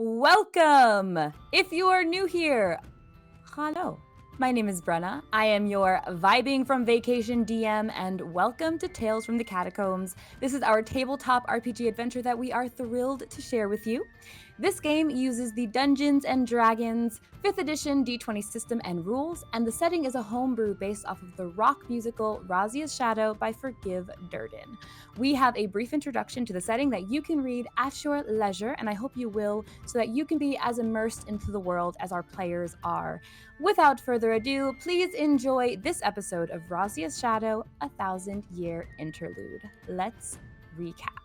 Welcome! If you are new here, hello. My name is Brenna. I am your Vibing from Vacation DM, and welcome to Tales from the Catacombs. This is our tabletop RPG adventure that we are thrilled to share with you. This game uses the Dungeons & Dragons 5th edition D20 system and rules, and the setting is a homebrew based off of the rock musical Razia's Shadow by Forgive Durden. We have a brief introduction to the setting that you can read at your leisure, and I hope you will, so that you can be as immersed into the world as our players are. Without further ado, please enjoy this episode of Razia's Shadow, a 1,000-Year Interlude. Let's recap.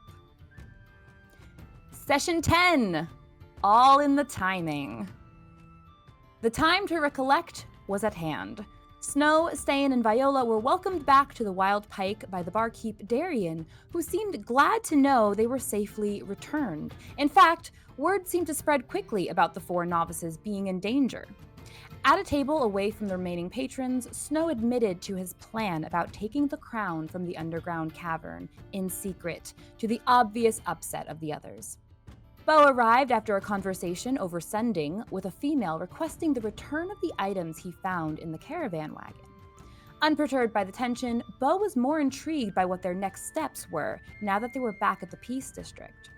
Session 10, all in the timing. The time to recollect was at hand. Snow, Ste'yn, and Viola were welcomed back to the Wild Pike by the barkeep Darian, who seemed glad to know they were safely returned. In fact, word seemed to spread quickly about the 4 novices being in danger. At a table away from the remaining patrons, Snow admitted to his plan about taking the crown from the underground cavern in secret, to the obvious upset of the others. Beau arrived after a conversation over sending with a female requesting the return of the items he found in the caravan wagon. Unperturbed by the tension, Beau was more intrigued by what their next steps were now that they were back at the Peace District.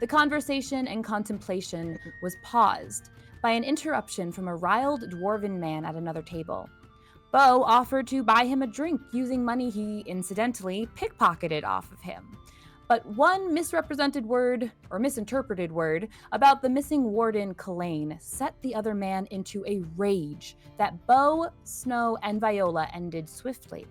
The conversation and contemplation was paused by an interruption from a riled dwarven man at another table. Beau offered to buy him a drink using money he, incidentally, pickpocketed off of him. But one misinterpreted word about the missing warden, Kalain, set the other man into a rage that Beau, Snow, and Viola ended swiftly.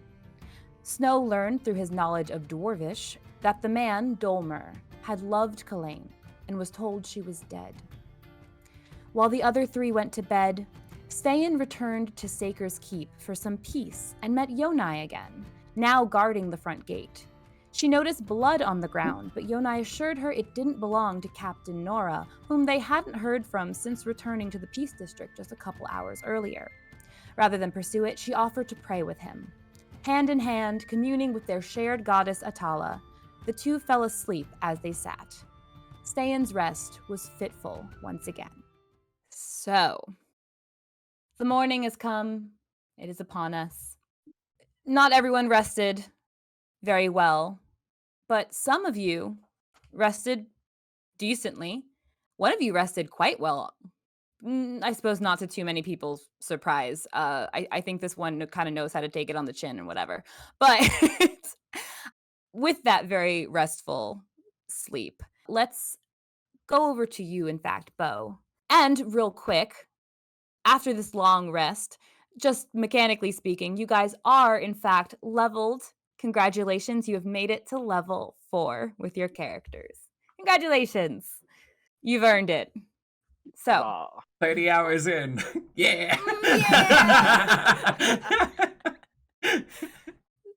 Snow learned through his knowledge of Dwarvish that the man, Dolmer, had loved Kalain and was told she was dead. While the other 3 went to bed, Ste'yn returned to Saker's Keep for some peace and met Yonai again, now guarding the front gate. She noticed blood on the ground, but Yonai assured her it didn't belong to Captain Nora, whom they hadn't heard from since returning to the Peace District just a couple hours earlier. Rather than pursue it, she offered to pray with him. Hand in hand, communing with their shared goddess Atala, the 2 fell asleep as they sat. Ste'yn's rest was fitful once again. So, the morning has come. It is upon us. Not everyone rested very well, but some of you rested decently. One of you rested quite well. I suppose not to too many people's surprise. I think this one kind of knows how to take it on the chin and whatever. But with that very restful sleep, let's go over to you, in fact, Beau. And real quick, after this long rest, just mechanically speaking, you guys are, in fact, leveled. Congratulations, you have made it to level 4 with your characters. Congratulations. You've earned it. So, 30 hours in. Yeah.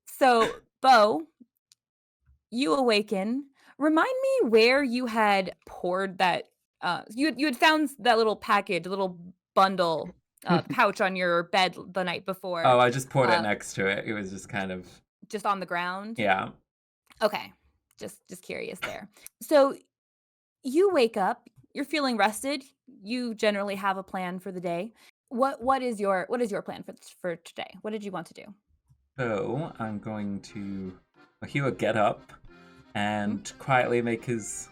So, Beau, you awaken. Remind me where you had poured that. You had found that little package, little bundle, pouch on your bed the night before. Oh, I just poured it next to it. It was just kind of just on the ground. Yeah. Okay, just curious there. So you wake up. You're feeling rested. You generally have a plan for the day. What is your plan for today? What did you want to do? So I'm going to. He would get up and quietly make his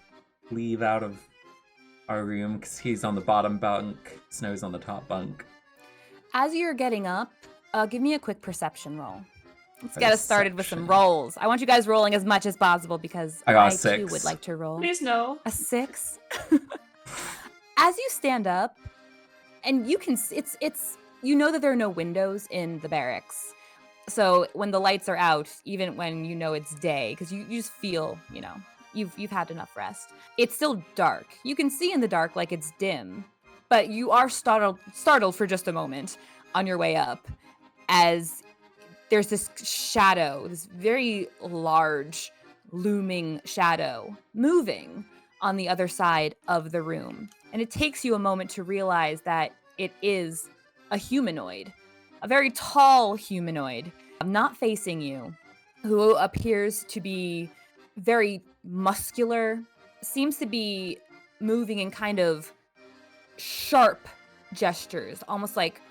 leave out of our room because he's on the bottom bunk. Snow's on the top bunk. As you're getting up, give me a quick perception roll. Let's get us started with some rolls. I want you guys rolling as much as possible because I too would like to roll. Please no. A 6. As you stand up, and you can it's you know that there are no windows in the barracks. So when the lights are out, even when you know it's day, because you just feel, you've had enough rest. It's still dark. You can see in the dark like it's dim, but you are startled for just a moment on your way up as there's this shadow, this very large, looming shadow moving on the other side of the room. And it takes you a moment to realize that it is a humanoid, a very tall humanoid, not facing you, who appears to be very muscular, seems to be moving in kind of sharp gestures, almost like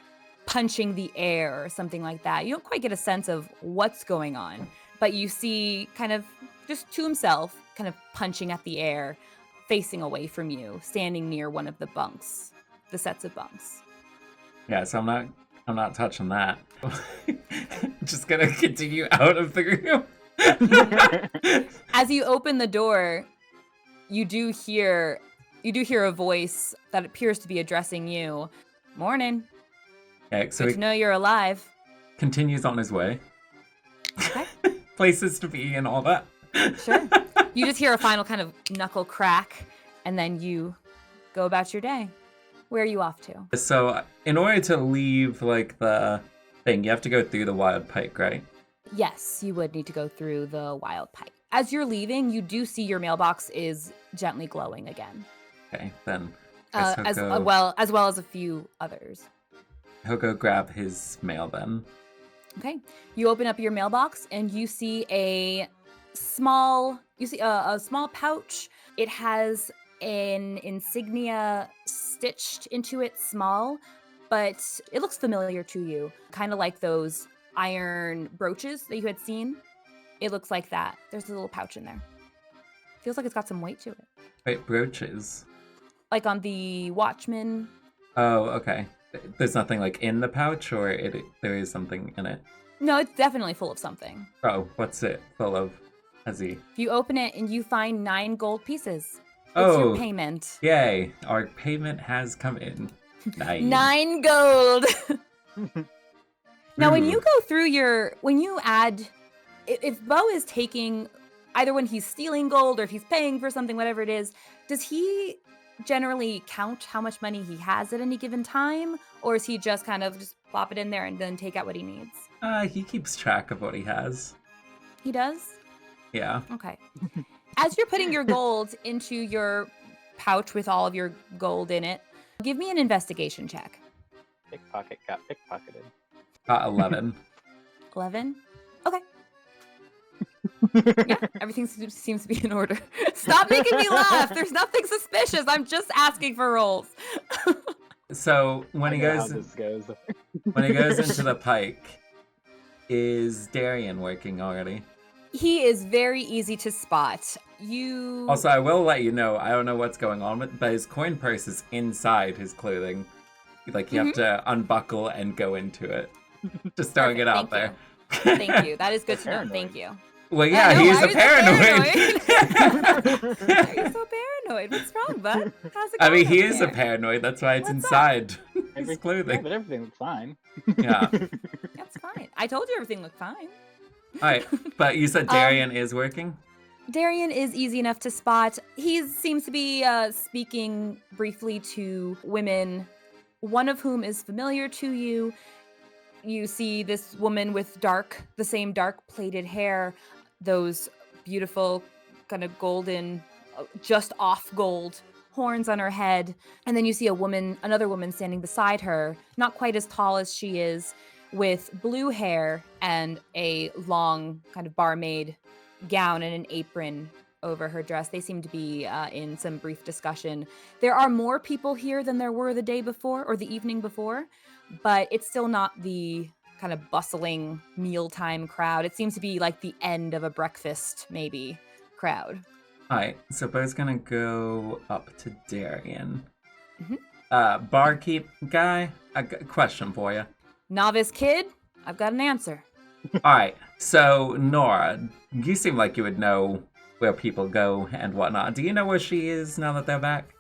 punching the air or something like that. You don't quite get a sense of what's going on, but you see kind of just to himself, kind of punching at the air, facing away from you, standing near one of the bunks, the sets of bunks. Yeah, so I'm not touching that. Just gonna continue out of the room. As you open the door, you do hear a voice that appears to be addressing you. Morning. Yeah, so Good to know you're alive. continues on his way. Okay. Places to be and all that. Sure. You just hear a final kind of knuckle crack, and then you go about your day. Where are you off to? So, in order to leave, like, the thing, you have to go through the wild pike, right? Yes, you would need to go through the wild pipe. As you're leaving, you do see your mailbox is gently glowing again. Okay, then guess As well as a few others. he'll go grab his mail then. Okay. You open up your mailbox and you see a small pouch. It has an insignia stitched into it small, but it looks familiar to you. Kind of like those iron brooches that you had seen. It looks like that. There's a little pouch in there. Feels like it's got some weight to it. Wait, brooches? Like on the Watchman. Oh, okay. There's nothing, like, in the pouch, or there is something in it? No, it's definitely full of something. Oh, what's it full of? You open it and you find 9 gold pieces. It's your payment. Yay. Our payment has come in. 9 gold. Now, when you go through if Beau is taking, either when he's stealing gold or if he's paying for something, whatever it is, does he generally count how much money he has at any given time? Or is he just kind of just plop it in there and then take out what he needs? He keeps track of what he has. He does? Yeah. Okay. As you're putting your gold into your pouch with all of your gold in it, give me an investigation check. Pickpocket got pickpocketed. 11. 11? Okay. Yeah, everything seems to be in order. Stop making me laugh. There's nothing suspicious. I'm just asking for rolls. So when he goes into the pike, is Darian working already? He is very easy to spot. Also, I will let you know, I don't know what's going on with, but his coin purse is inside his clothing. Like, you have to unbuckle and go into it. Just throwing it out there. Thank you. That is good to know. Thank you. Well, yeah, he's a paranoid. Why are you so paranoid? What's wrong, bud? How's it going? I mean, he is a paranoid. That's why it's inside his clothing. Yeah, but everything looks fine. Yeah. That's fine. I told you everything looked fine. All right, but you said Darian is working? Darian is easy enough to spot. He seems to be speaking briefly to women, one of whom is familiar to you. You see this woman with the same dark plaited hair, those beautiful kind of golden, just off gold horns on her head. And then you see another woman standing beside her, not quite as tall as she is, with blue hair and a long kind of barmaid gown and an apron over her dress. They seem to be in some brief discussion. There are more people here than there were the day before or the evening before, but it's still not the kind of bustling mealtime crowd. It seems to be like the end of a breakfast, maybe, crowd. All right, so Beau's gonna go up to Darian. Barkeep guy, I got a question for you. Novice kid, I've got an answer. All right, so Nora, you seem like you would know where people go and whatnot. Do you know where she is now that they're back?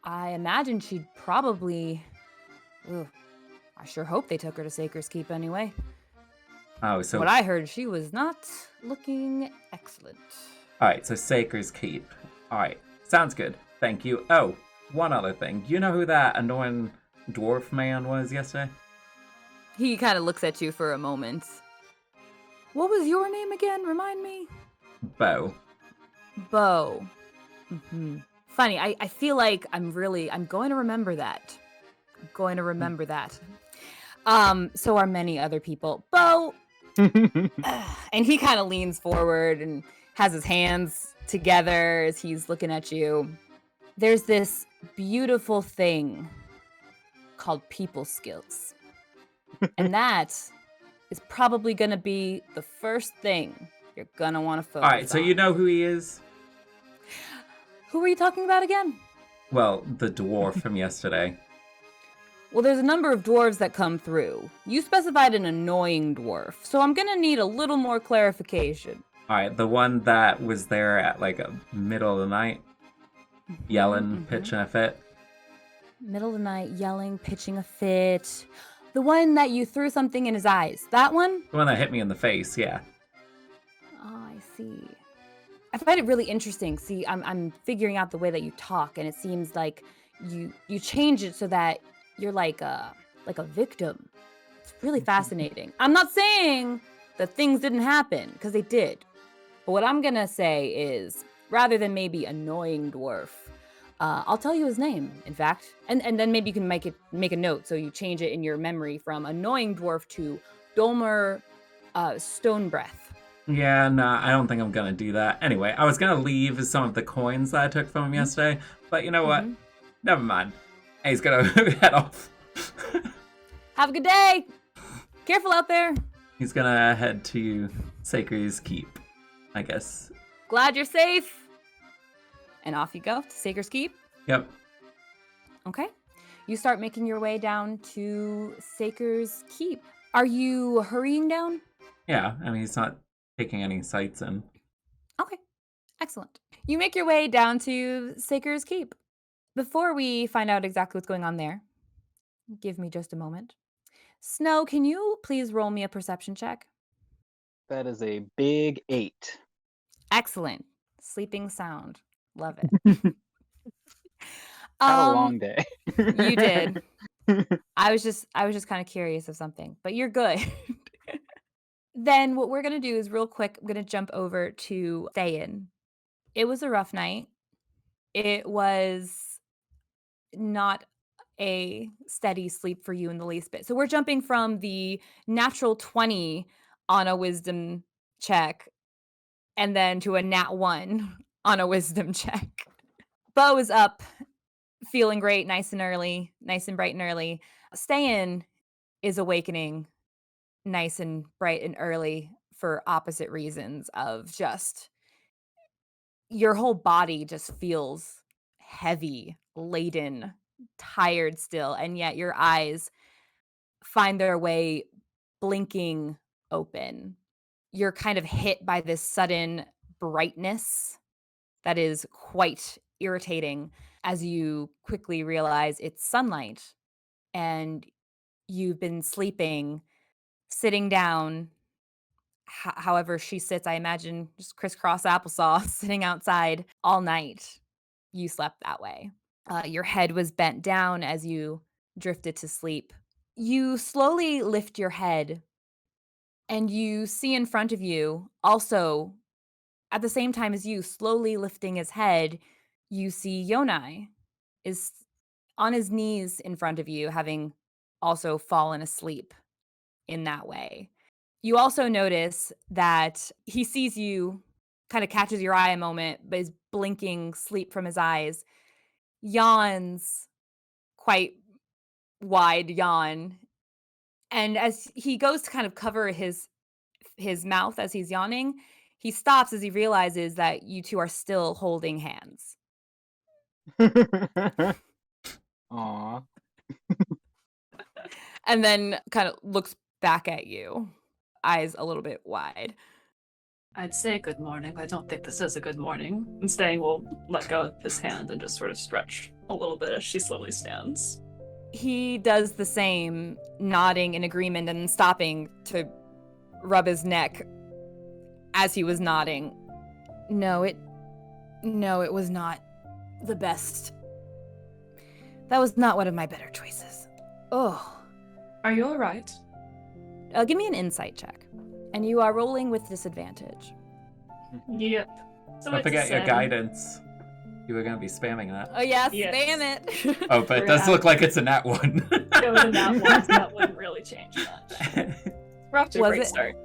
I imagine she'd probably... Ugh, I sure hope they took her to Saker's Keep anyway. Oh, so... What I heard, she was not looking excellent. All right, so Saker's Keep. All right, sounds good. Thank you. Oh, one other thing. You know who that annoying dwarf man was yesterday? He kind of looks at you for a moment. What was your name again? Remind me? Beau. Beau. Funny, I feel like I'm going to remember that. I'm going to remember that. So are many other people. Beau! And he kind of leans forward and has his hands together as he's looking at you. There's this beautiful thing called people skills. And that is probably going to be the first thing you're going to want to focus on. All right, so you know who he is? Who were you talking about again? Well, the dwarf from yesterday. Well, there's a number of dwarves that come through. You specified an annoying dwarf, so I'm going to need a little more clarification. All right, the one that was there at like a middle of the night, yelling, pitching a fit. Middle of the night, yelling, pitching a fit. The one that you threw something in his eyes. That one? The one that hit me in the face, yeah. Oh, I see. I find it really interesting. See, I'm figuring out the way that you talk, and it seems like you change it so that you're like a victim. It's really fascinating. I'm not saying that things didn't happen, because they did. But what I'm gonna say is, rather than maybe annoying dwarf, I'll tell you his name, in fact, and then maybe you can make a note so you change it in your memory from annoying dwarf to Dolmer Stone Breath. Yeah, nah, I don't think I'm gonna do that. Anyway, I was gonna leave some of the coins that I took from him yesterday, but you know what? Never mind. He's gonna head off. Have a good day! Careful out there! He's gonna head to Saker's Keep, I guess. Glad you're safe! And off you go to Saker's Keep. Yep. Okay. You start making your way down to Saker's Keep. Are you hurrying down? Yeah, I mean, he's not taking any sights in. Okay. Excellent. You make your way down to Saker's Keep. Before we find out exactly what's going on there, give me just a moment. Snow, can you please roll me a perception check? That is a big 8. Excellent. Sleeping sound. Love it. Had a long day. You did. I was just kind of curious of something, but you're good. Then what we're going to do is real quick, I'm going to jump over to Ste'yn. It was a rough night. It was not a steady sleep for you in the least bit. So we're jumping from the natural 20 on a wisdom check and then to a nat 1 on a wisdom check. Beau is up, feeling great, nice and bright and early. Ste'yn is awakening nice and bright and early for opposite reasons of just your whole body just feels heavy, laden, tired still, and yet your eyes find their way blinking open. You're kind of hit by this sudden brightness that is quite irritating as you quickly realize it's sunlight and you've been sleeping, sitting down, however she sits, I imagine just crisscross applesauce, sitting outside all night. You slept that way. Your head was bent down as you drifted to sleep. You slowly lift your head and you see in front of you, also at the same time as you slowly lifting his head, you see Yonai is on his knees in front of you, having also fallen asleep in that way. You also notice that he sees you, kind of catches your eye a moment, but is blinking sleep from his eyes, yawns, quite wide yawn. And as he goes to kind of cover his mouth as he's yawning, he stops as he realizes that you two are still holding hands. Aw. And then kind of looks back at you, eyes a little bit wide. I'd say good morning, but I don't think this is a good morning. And Ste'yn will let go of his hand and just sort of stretch a little bit as she slowly stands. He does the same, nodding in agreement and stopping to rub his neck as he was nodding. No, it was not the best. That was not one of my better choices. Oh. Are you alright? Give me an insight check. And you are rolling with disadvantage. Yep. So Don't it's a forget your 7. guidance. You were going to be spamming that. Oh, yeah, Yes. spam it. Oh, but it does look like it's a nat 1. It was a nat 1, so that wouldn't really change much. We're off to a Was great it? start.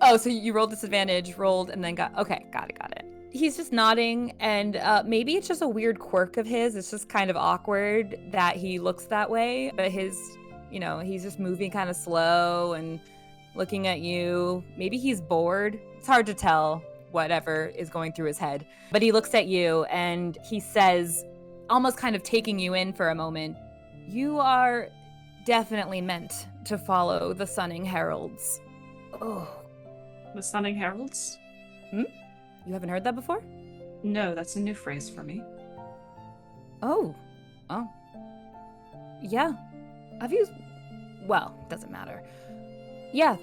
Oh, so you rolled disadvantage, rolled, and then got it. He's just nodding, and maybe it's just a weird quirk of his. It's just kind of awkward that he looks that way, but he's just moving kind of slow and looking at you. Maybe he's bored. It's hard to tell whatever is going through his head. But he looks at you and he says, almost kind of taking you in for a moment, "You are definitely meant to follow the Sunning Heralds." Oh. The Sunning Heralds? You haven't heard that before? No, that's a new phrase for me. Oh. Yeah. Have you... Well, doesn't matter. Yeah.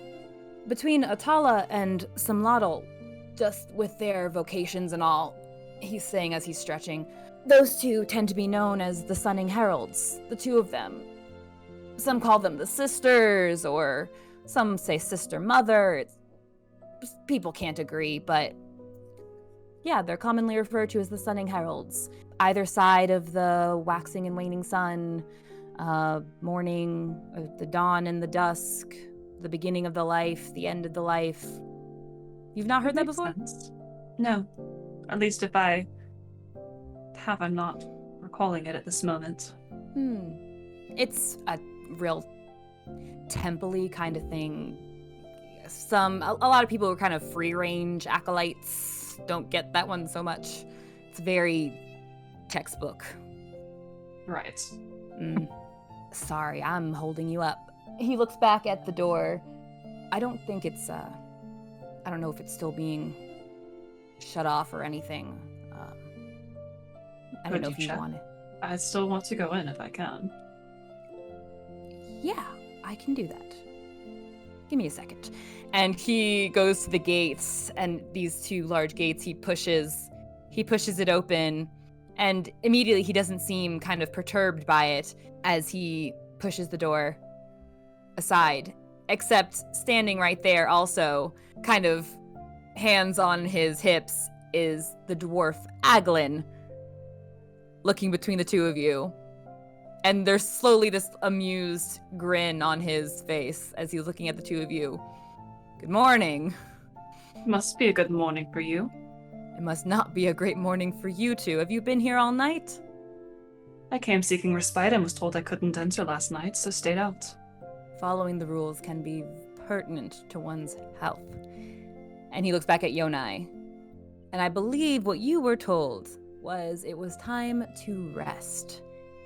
Between Atala and Samladal, just with their vocations and all, he's saying as he's stretching, those two tend to be known as the Sunning Heralds, the two of them. Some call them the sisters, or some say sister-mother. People can't agree, but yeah, they're commonly referred to as the Sunning Heralds. Either side of the waxing and waning sun, morning, the dawn and the dusk, the beginning of the life, the end of the life. You've not heard that before? Sense. No. At least if I have, I'm not recalling it at this moment. It's a real temple-y kind of thing. A lot of people who are kind of free-range acolytes don't get that one so much. It's very textbook. Right. Sorry, I'm holding you up. He looks back at the door. I don't think it's, I don't know if it's still being shut off or anything. I don't know if you want it. I still want to go in if I can. Yeah, I can do that. Give me a second. And he goes to the gates, and these two large gates, he pushes it open, and immediately he doesn't seem kind of perturbed by it as he pushes the door aside, except standing right there also, kind of hands on his hips, is the dwarf Aglin, looking between the two of you. And there's slowly this amused grin on his face as he's looking at the two of you. Good morning. Must be a good morning for you. It must not be a great morning for you two. Have you been here all night? I came seeking respite and was told I couldn't enter last night, so stayed out. Following the rules can be pertinent to one's health. And he looks back at Yonai. And I believe what you were told was it was time to rest.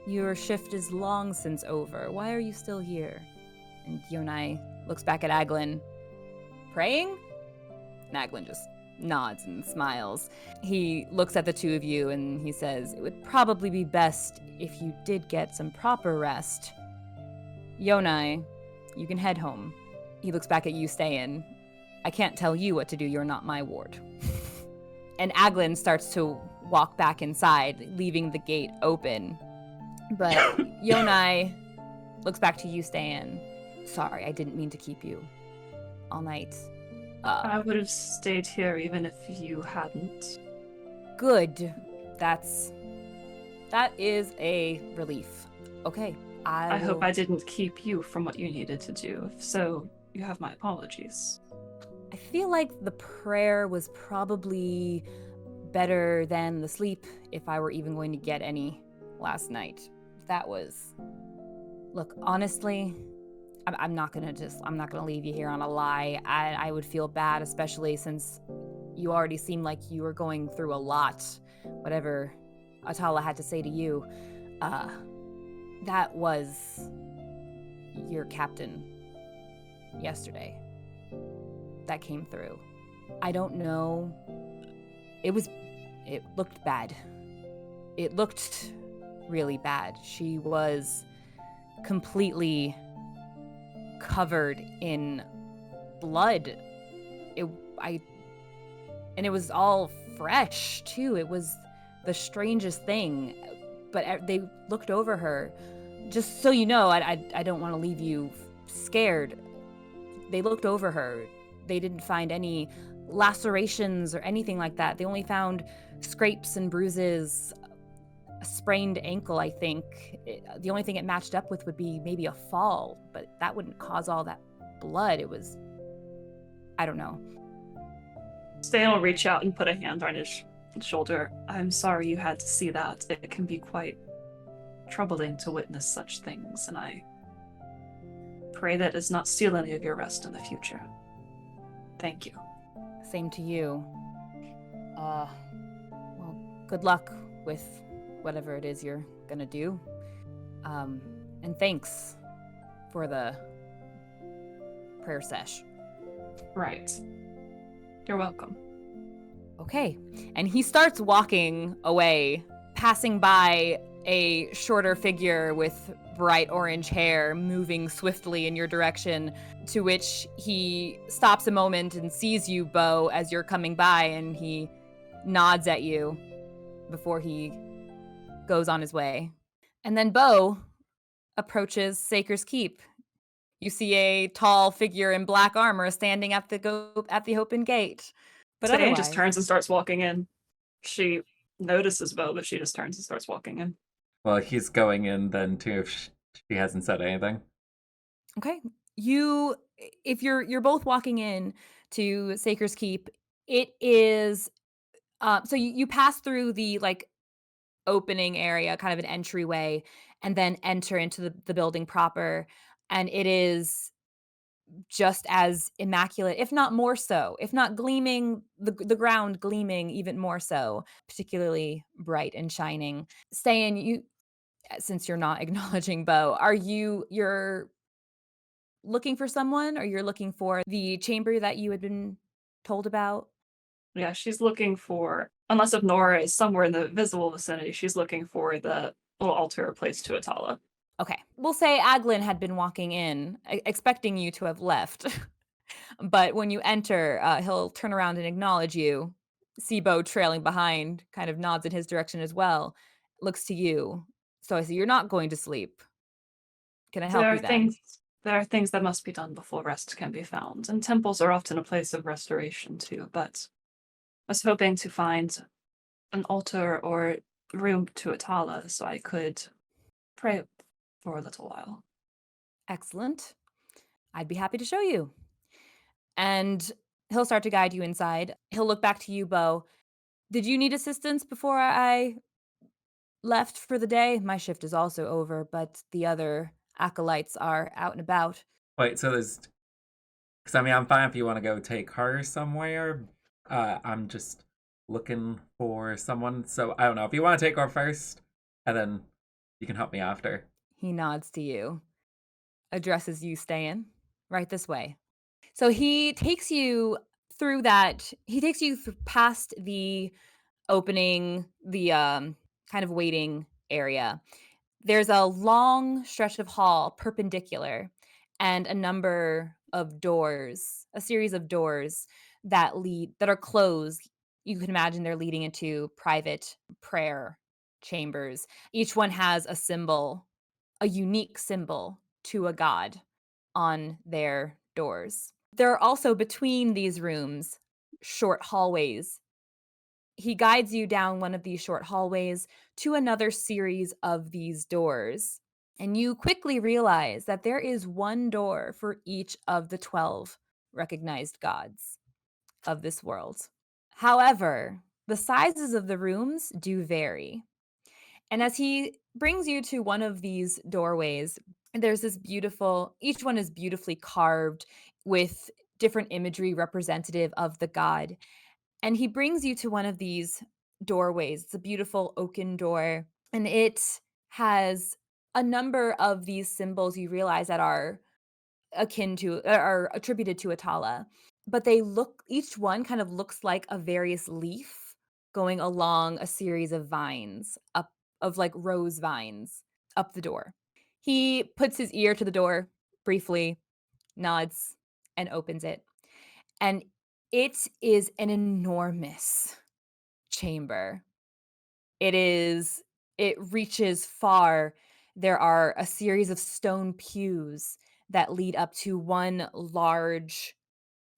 Your shift is long since over. Why are you still here? And Yonai looks back at Aglin. Praying? And Aglin just nods and smiles. He looks at the two of you and he says, it would probably be best if you did get some proper rest. Yonai, you can head home. He looks back at you, Ste'yn. I can't tell you what to do. You're not my ward. And Aglin starts to walk back inside, leaving the gate open. But Yonai looks back to you, Ste'yn. Sorry, I didn't mean to keep you all night. I would have stayed here even if you hadn't. Good. That is a relief. Okay, I hope I didn't keep you from what you needed to do. If so, you have my apologies. I feel like the prayer was probably better than the sleep if I were even going to get any last night. That was... Look, honestly, I'm not gonna leave you here on a lie. I would feel bad, especially since you already seemed like you were going through a lot. Whatever Atala had to say to you, that was your captain yesterday. That came through. I don't know. It looked bad. It looked really bad. She was completely covered in blood. And it was all fresh too. It was the strangest thing. But they looked over her. Just so you know, I don't want to leave you scared. They looked over her. They didn't find any lacerations or anything like that. They only found scrapes and bruises, a sprained ankle, I think. The only thing it matched up with would be maybe a fall, but that wouldn't cause all that blood. It was I don't know. Ste'yn will reach out and put a hand on his shoulder. I'm sorry you had to see that. It can be quite troubling to witness such things, and I pray that does not steal any of your rest in the future. Thank you. Same to you. Well, good luck with whatever it is you're gonna do. And thanks for the prayer sesh. Right. You're welcome. Okay. And he starts walking away, passing by a shorter figure with bright orange hair moving swiftly in your direction, to which he stops a moment and sees you, Beau, as you're coming by, and he nods at you before he goes on his way. And then Beau approaches Saker's Keep. You see a tall figure in black armor standing at the open gate. But Ste'yn otherwise, just turns and starts walking in. She notices Beau, but she just turns and starts walking in. Well, he's going in then too if she hasn't said anything. okay. If you're both walking in to Saker's Keep, it is so you pass through the like opening area, kind of an entryway, and then enter into the building proper, and it is just as immaculate, if not more so, if not gleaming, the ground gleaming even more so, particularly bright and shining. Ste'yn, since you're not acknowledging Beau, you're looking for someone, or you're looking for the chamber that you had been told about? Yeah, she's looking for, unless if Nora is somewhere in the visible vicinity, she's looking for the little altar placed to Atala. Okay. We'll say Aglin had been walking in, expecting you to have left. But when you enter, he'll turn around and acknowledge you. See Beau trailing behind, kind of nods in his direction as well, looks to you. So I see you're not going to sleep. Can I help you then? There are things that must be done before rest can be found, and temples are often a place of restoration too, but I was hoping to find an altar or room to Atala so I could pray for a little while. Excellent. I'd be happy to show you. And he'll start to guide you inside. He'll look back to you, Beau. Did you need assistance before I left for the day? My shift is also over, but the other acolytes are out and about. Wait, so there's... Because, I mean, I'm fine if you want to go take her somewhere. I'm just looking for someone. So, I don't know. If you want to take her first, and then you can help me after. He nods to you, addresses you, Ste'yn, right this way. So he takes you through that. He takes you past the opening, the kind of waiting area. There's a long stretch of hall, perpendicular, and a number of doors, a series of doors that are closed. You can imagine they're leading into private prayer chambers. Each one has a symbol, a unique symbol to a god on their doors. There are also between these rooms short hallways. He guides you down one of these short hallways to another series of these doors. And you quickly realize that there is one door for each of the 12 recognized gods of this world. However, the sizes of the rooms do vary. And as he brings you to one of these doorways, there's this each one is beautifully carved with different imagery representative of the god. And he brings you to one of these doorways. It's a beautiful oaken door, and it has a number of these symbols you realize that are are attributed to Atala. But each one kind of looks like a various leaf going along a series of vines of like rose vines up the door. He puts his ear to the door briefly, nods, and opens it. And it is an enormous chamber. It reaches far. There are a series of stone pews that lead up to one large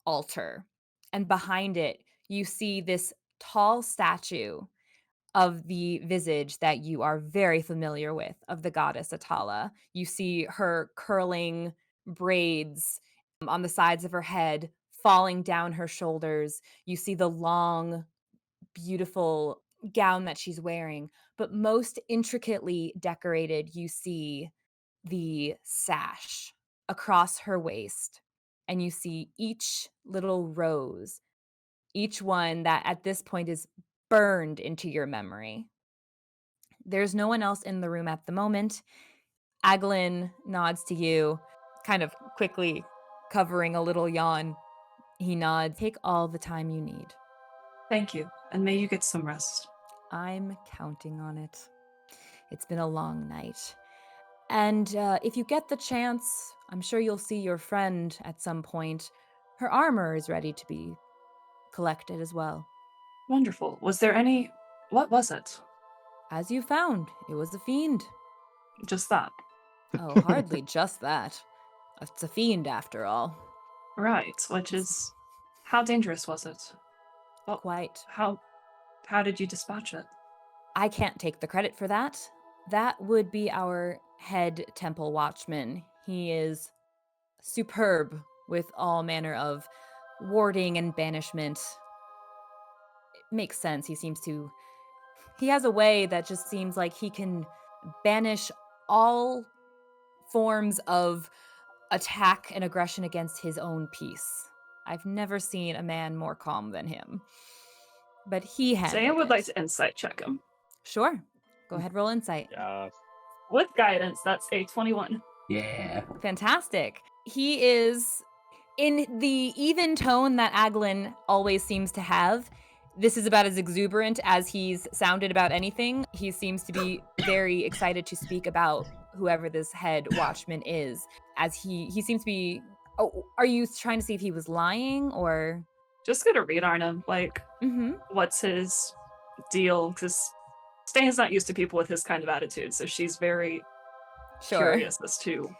altar. And behind it, you see this tall statue of the visage that you are very familiar with of the goddess Atala. You see her curling braids on the sides of her head falling down her shoulders. You see the long, beautiful gown that she's wearing, but most intricately decorated, you see the sash across her waist. And you see each little rose, each one that at this point is burned into your memory. There's no one else in the room at the moment. Aglin nods to you, kind of quickly covering a little yawn. He nods. Take all the time you need. Thank you, and may you get some rest. I'm counting on it. It's been a long night. And if you get the chance, I'm sure you'll see your friend at some point. Her armor is ready to be collected as well. Wonderful. Was there any... What was it? As you found, it was a fiend. Just that. Oh, hardly just that. It's a fiend after all. Right, which is... How dangerous was it? Well, Quite. How did you dispatch it? I can't take the credit for that. That would be our head temple watchman. He is superb with all manner of warding and banishment. It makes sense. He has a way that just seems like he can banish all forms of attack and aggression against his own peace. I've never seen a man more calm than him. But he handled Ste'yn would it. like to insight check him. Sure. Go ahead, roll insight. Yeah. With guidance, that's a 21. Yeah. Fantastic. He is in the even tone that Aglin always seems to have. This is about as exuberant as he's sounded about anything. He seems to be very excited to speak about whoever this head watchman is. As he seems to be... Oh, are you trying to see if he was lying or... Just get a read on him. Like, what's his deal? Because Ste'yn's not used to people with his kind of attitude, so she's very curious as to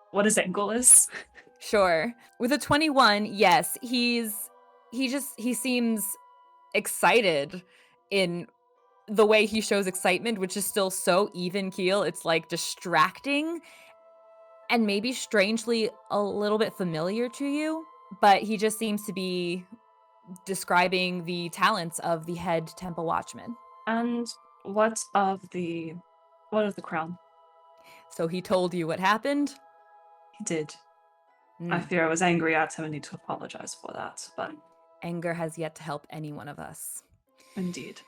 what his angle is. Sure. With a 21, yes, he seems excited in the way he shows excitement, which is still so even keel. It's like distracting and maybe strangely a little bit familiar to you, but he just seems to be describing the talents of the head temple watchman. And what of the crown? So he told you what happened? He did. I fear I was angry at him and need to apologize for that, but... Anger has yet to help any one of us. Indeed.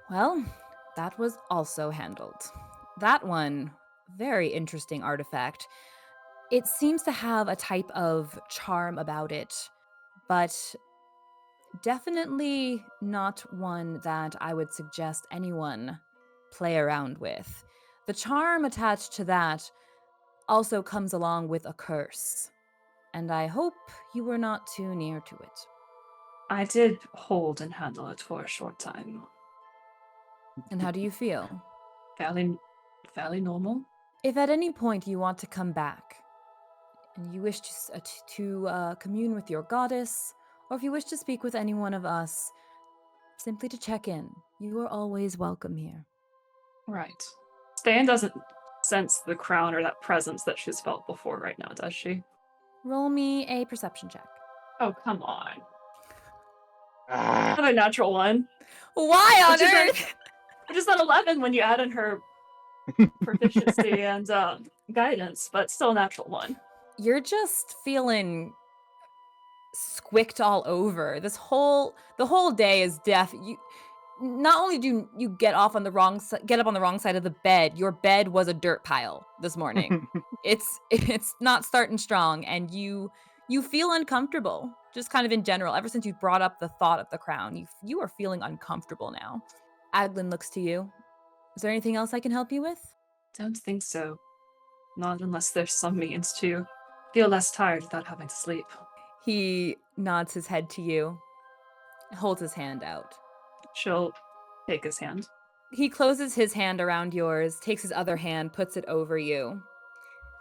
Well, that was also handled. That one, very interesting artifact. It seems to have a type of charm about it, but definitely not one that I would suggest anyone play around with. The charm attached to that also comes along with a curse, and I hope you were not too near to it. I did hold and handle it for a short time. And how do you feel? Fairly normal. If at any point you want to come back, and you wish to commune with your goddess, or if you wish to speak with any one of us, simply to check in, you are always welcome here. Right. Ste'yn doesn't sense the crown or that presence that she's felt before right now, does she? Roll me a perception check. Oh, come on. Another natural one. Why on earth? Which is an 11 when you add in her proficiency and guidance, but still a natural one. You're just feeling squicked all over. The whole day is death. You not only do you get up on the wrong side of the bed, your bed was a dirt pile this morning. It's not starting strong, and you feel uncomfortable, just kind of in general. Ever since you brought up the thought of the crown, you are feeling uncomfortable now. Aglin looks to you. Is there anything else I can help you with? Don't think so. Not unless there's some means to feel less tired without having to sleep. He nods his head to you, holds his hand out. She'll take his hand. He closes his hand around yours, takes his other hand, puts it over you,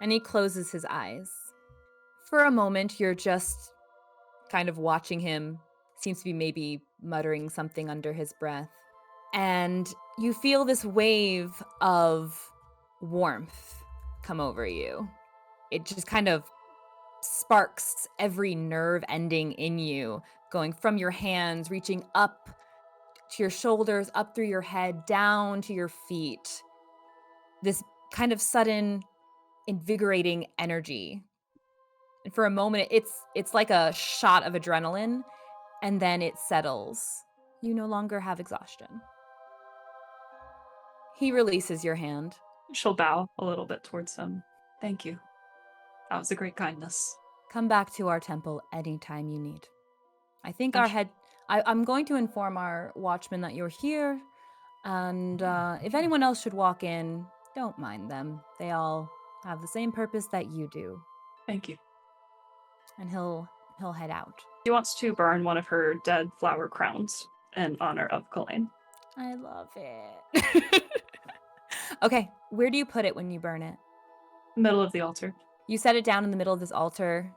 and he closes his eyes. For a moment, you're just kind of watching him. Seems to be maybe muttering something under his breath. And you feel this wave of warmth come over you. It just kind of sparks every nerve ending in you, going from your hands, reaching up to your shoulders, up through your head, down to your feet. This kind of sudden, invigorating energy. And for a moment, it's like a shot of adrenaline, and then it settles. You no longer have exhaustion. He releases your hand. She'll bow a little bit towards him. Thank you. That was a great kindness. Come back to our temple anytime you need. I think I'm our sh- head... I'm going to inform our watchman that you're here, and if anyone else should walk in, don't mind them. They all have the same purpose that you do. Thank you. And he'll head out. She wants to burn one of her dead flower crowns in honor of Colleen. I love it. Okay, where do you put it when you burn it? Middle of the altar. You set it down in the middle of this altar.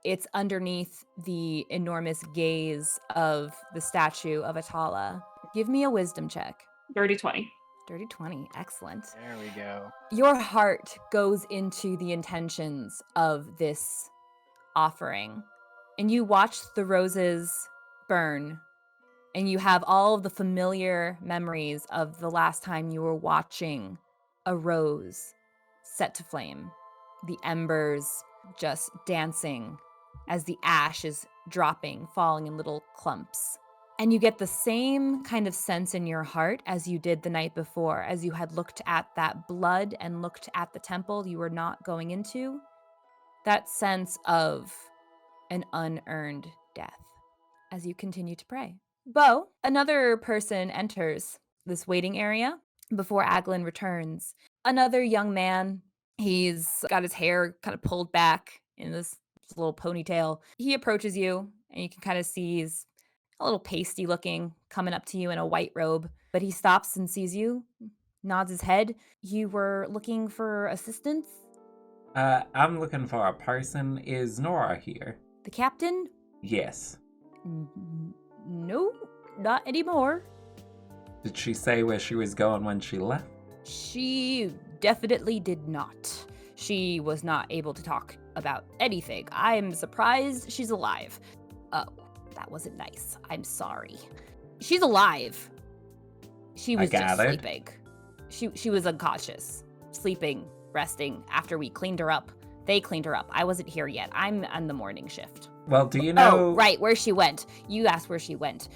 It's underneath the enormous gaze of the statue of Atala. Give me a wisdom check. Dirty 20. Dirty 20. Excellent. There we go. Your heart goes into the intentions of this offering, and you watch the roses burn, and you have all of the familiar memories of the last time you were watching a rose set to flame, the embers just dancing as the ash is dropping, falling in little clumps. And you get the same kind of sense in your heart as you did the night before, as you had looked at that blood and looked at the temple you were not going into. That sense of an unearned death as you continue to pray. Beau, another person enters this waiting area before Aglin returns. Another young man. He's got his hair kind of pulled back in this little ponytail. He approaches you, and you can kind of see he's a little pasty looking, coming up to you in a white robe. But he stops and sees you, nods his head. You were looking for assistance? I'm looking for a person. Is Nora here? The captain? Yes. No, not anymore. Did she say where she was going when she left? She definitely did not. She was not able to talk about anything. I'm surprised she's alive. Oh, that wasn't nice. I'm sorry. She's alive. She was just gathered. sleeping. She was unconscious, sleeping, resting after we cleaned her up. They cleaned her up. I wasn't here yet. I'm on the morning shift. Well, do you know... Oh, right, where she went. You asked where she went.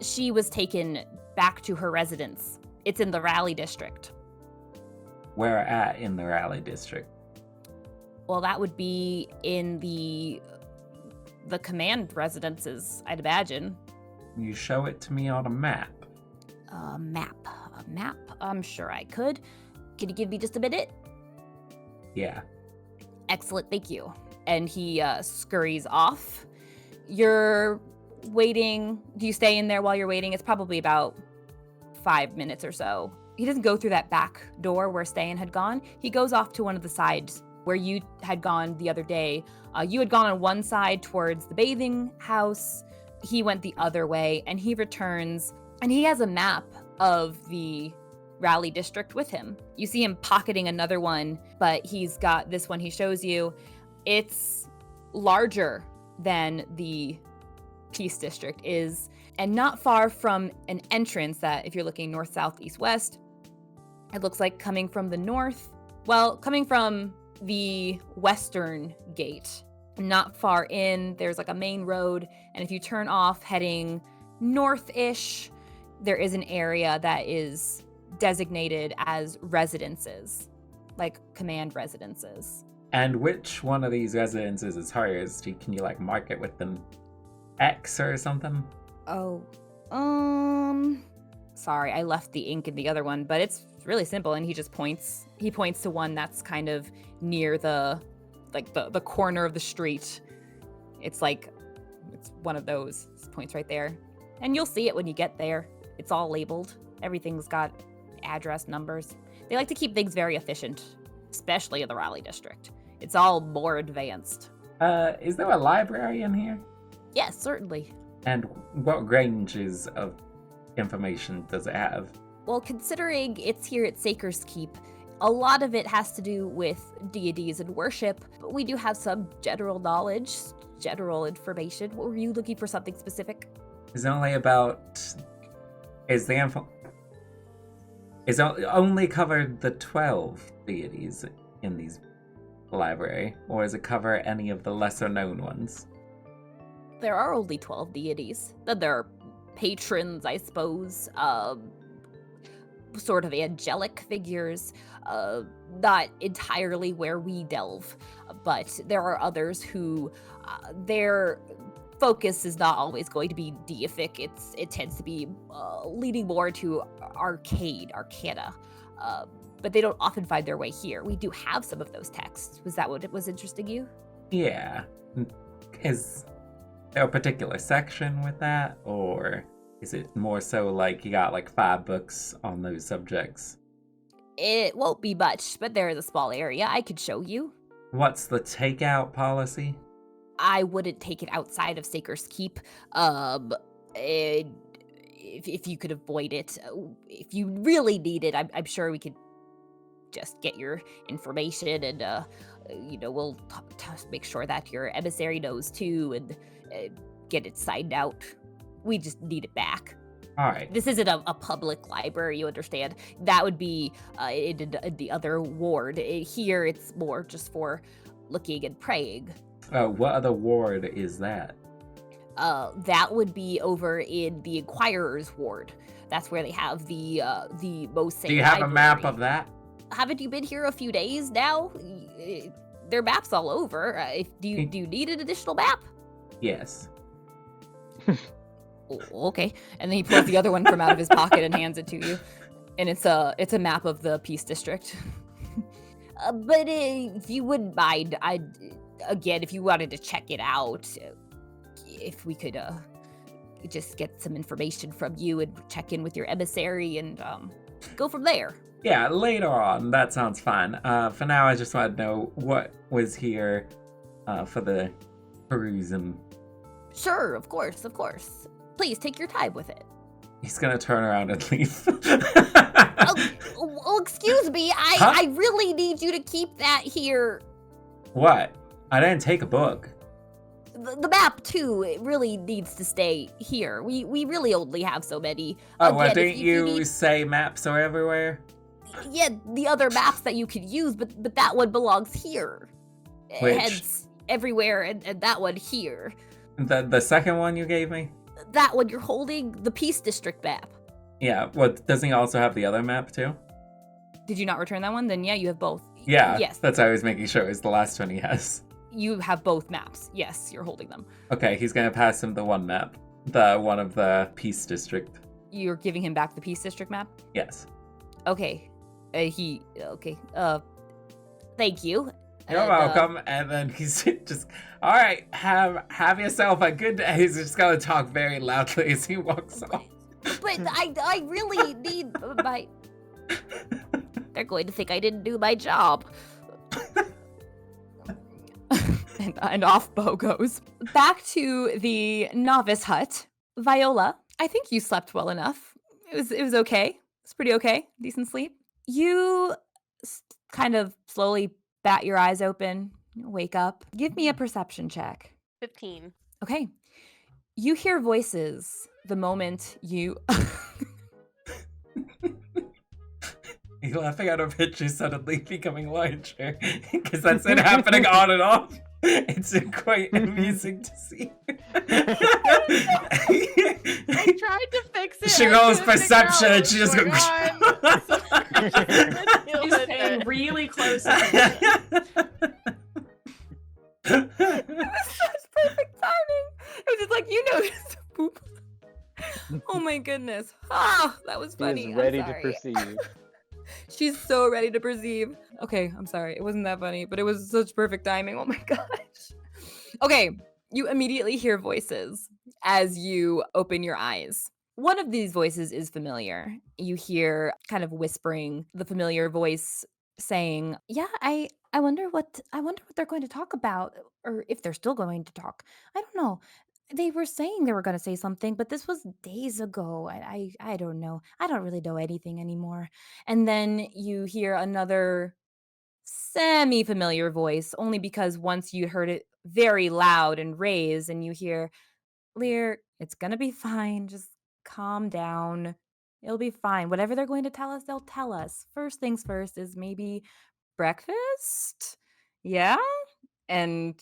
She was taken back to her residence. It's in the Raleigh district. Where at in the Raleigh district? Well, that would be in the command residences, I'd imagine. You show it to me on a map. A map. I'm sure I could. Can you give me just a minute? Yeah. Excellent, thank you. And he scurries off. You're waiting. Do you stay in there while you're waiting? It's probably about 5 minutes or so. He doesn't go through that back door where Ste'yn had gone. He goes off to one of the sides where you had gone the other day. You had gone on one side towards the bathing house. He went the other way, and he returns, and he has a map of the Raleigh district with him. You see him pocketing another one, but he's got this one he shows you. It's larger than the Peace District is, and not far from an entrance that, if you're looking north, south, east, west, it looks like coming from the north. Well, coming from the western gate, not far in, there's like a main road, and if you turn off heading north-ish, there is an area that is designated as residences, like command residences. And which one of these residences is hers? Can you like mark it with an X or something? Oh, sorry, I left the ink in the other one, but it's really simple, and he just points. He points to one that's kind of near the corner of the street. It's one of those. It points right there. And you'll see it when you get there. It's all labeled. Everything's got address, numbers. They like to keep things very efficient, especially in the Raleigh district. It's all more advanced. Is there a library in here? Yes, certainly. And what ranges of information does it have? Well, considering it's here at Saker's Keep, A lot of it has to do with deities and worship, but we do have some general knowledge, general information. What were you looking for, something specific? Is only about. Is the info. Is only covered the 12 deities in these library, or does it cover any of the lesser known ones? There are only 12 deities. Then there are patrons, I suppose, sort of angelic figures, not entirely where we delve, but there are others who their focus is not always going to be deific. It tends to be leaning more to arcana, but they don't often find their way here. We do have some of those texts. Was that what was interesting you? Yeah. Is there a particular section with that, or is it more so like you got like 5 books on those subjects? It won't be much, but there is a small area I could show you. What's the takeout policy? I wouldn't take it outside of Saker's Keep. If you could avoid it, if you really need it, I'm sure we could just get your information, and we'll make sure that your emissary knows too, and get it signed out. We just need it back. All right. This isn't a public library, you understand. That would be in the other ward. Here, it's more just for looking and praying. What other ward is that? That would be over in the Inquirer's ward. That's where they have the most. Do you have a map of that? Haven't you been here a few days now? There are maps all over. Do you need an additional map? Yes. Okay. And then he pulls the other one from out of his pocket and hands it to you. And it's a map of the Peace District. But if you wouldn't mind, if you wanted to check it out, if we could just get some information from you and check in with your emissary and go from there. Yeah, later on. That sounds fine. For now, I just wanted to know what was here for the perusing. Sure, of course. Please take your time with it. He's gonna turn around and leave. Oh, excuse me. I really need you to keep that here. What? I didn't take a book. The map too. It really needs to stay here. We really only have so many. Oh, well, didn't you say maps are everywhere? Yeah, the other maps that you could use, but that one belongs here. Which? Heads everywhere, and that one here. The second one you gave me? That one you're holding, the Peace District map. Yeah, doesn't he also have the other map too? Did you not return that one? Then yeah, you have both. Yeah, yes. That's why I was making sure it was the last one he has. You have both maps. Yes, you're holding them. Okay, he's gonna pass him the one map. The one of the Peace District. You're giving him back the Peace District map? Yes. Okay. Thank you. You're welcome. And then he's just, all right, have yourself a good day. He's just gonna talk very loudly as he walks off. But I really need my... They're going to think I didn't do my job. and off Beau goes. Back to the novice hut. Viola, I think you slept well enough. It was okay. It's pretty okay. Decent sleep. You kind of slowly bat your eyes open, wake up. Give me a perception check. 15. Okay. You hear voices the moment you... You're laughing at a picture suddenly becoming larger, because that's it happening on and off. It's quite amusing to see. I tried to fix it. She rolls perception and she just goes... He's paying really close. It was such perfect timing. It was just like, you noticed. Boop. Oh my goodness. Ah, that was funny. He is ready I'm to sorry. perceive. She's so ready to perceive. Okay, I'm sorry. It wasn't that funny, but it was such perfect timing. Oh my gosh. Okay, you immediately hear voices as you open your eyes. One of these voices is familiar. You hear kind of whispering, the familiar voice saying, "Yeah, I wonder what they're going to talk about, or if they're still going to talk. I don't know. They were saying they were going to say something, but this was days ago. I don't know. I don't really know anything anymore. And then you hear another semi-familiar voice, only because once you heard it very loud and raised, and you hear, Lear, it's gonna be fine. Just calm down. It'll be fine. Whatever they're going to tell us, they'll tell us. First things first is maybe breakfast? Yeah? And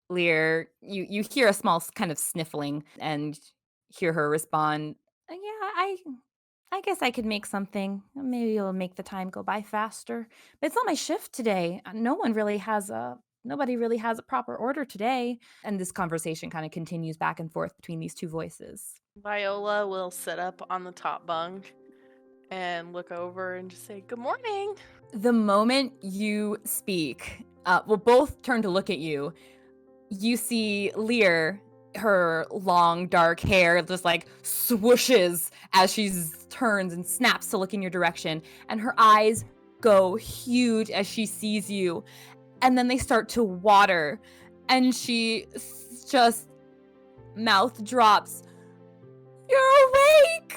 Lear, you hear a small kind of sniffling and hear her respond, Yeah, I guess I could make something. Maybe it'll make the time go by faster. But it's not my shift today. Nobody really has a proper order today." And this conversation kind of continues back and forth between these two voices. Viola will sit up on the top bunk and look over and just say, "Good morning." The moment you speak, we'll both turn to look at you. You see Lear, her long dark hair just like swooshes as she turns and snaps to look in your direction, and her eyes go huge as she sees you, and then they start to water, and she just mouth drops. You're awake!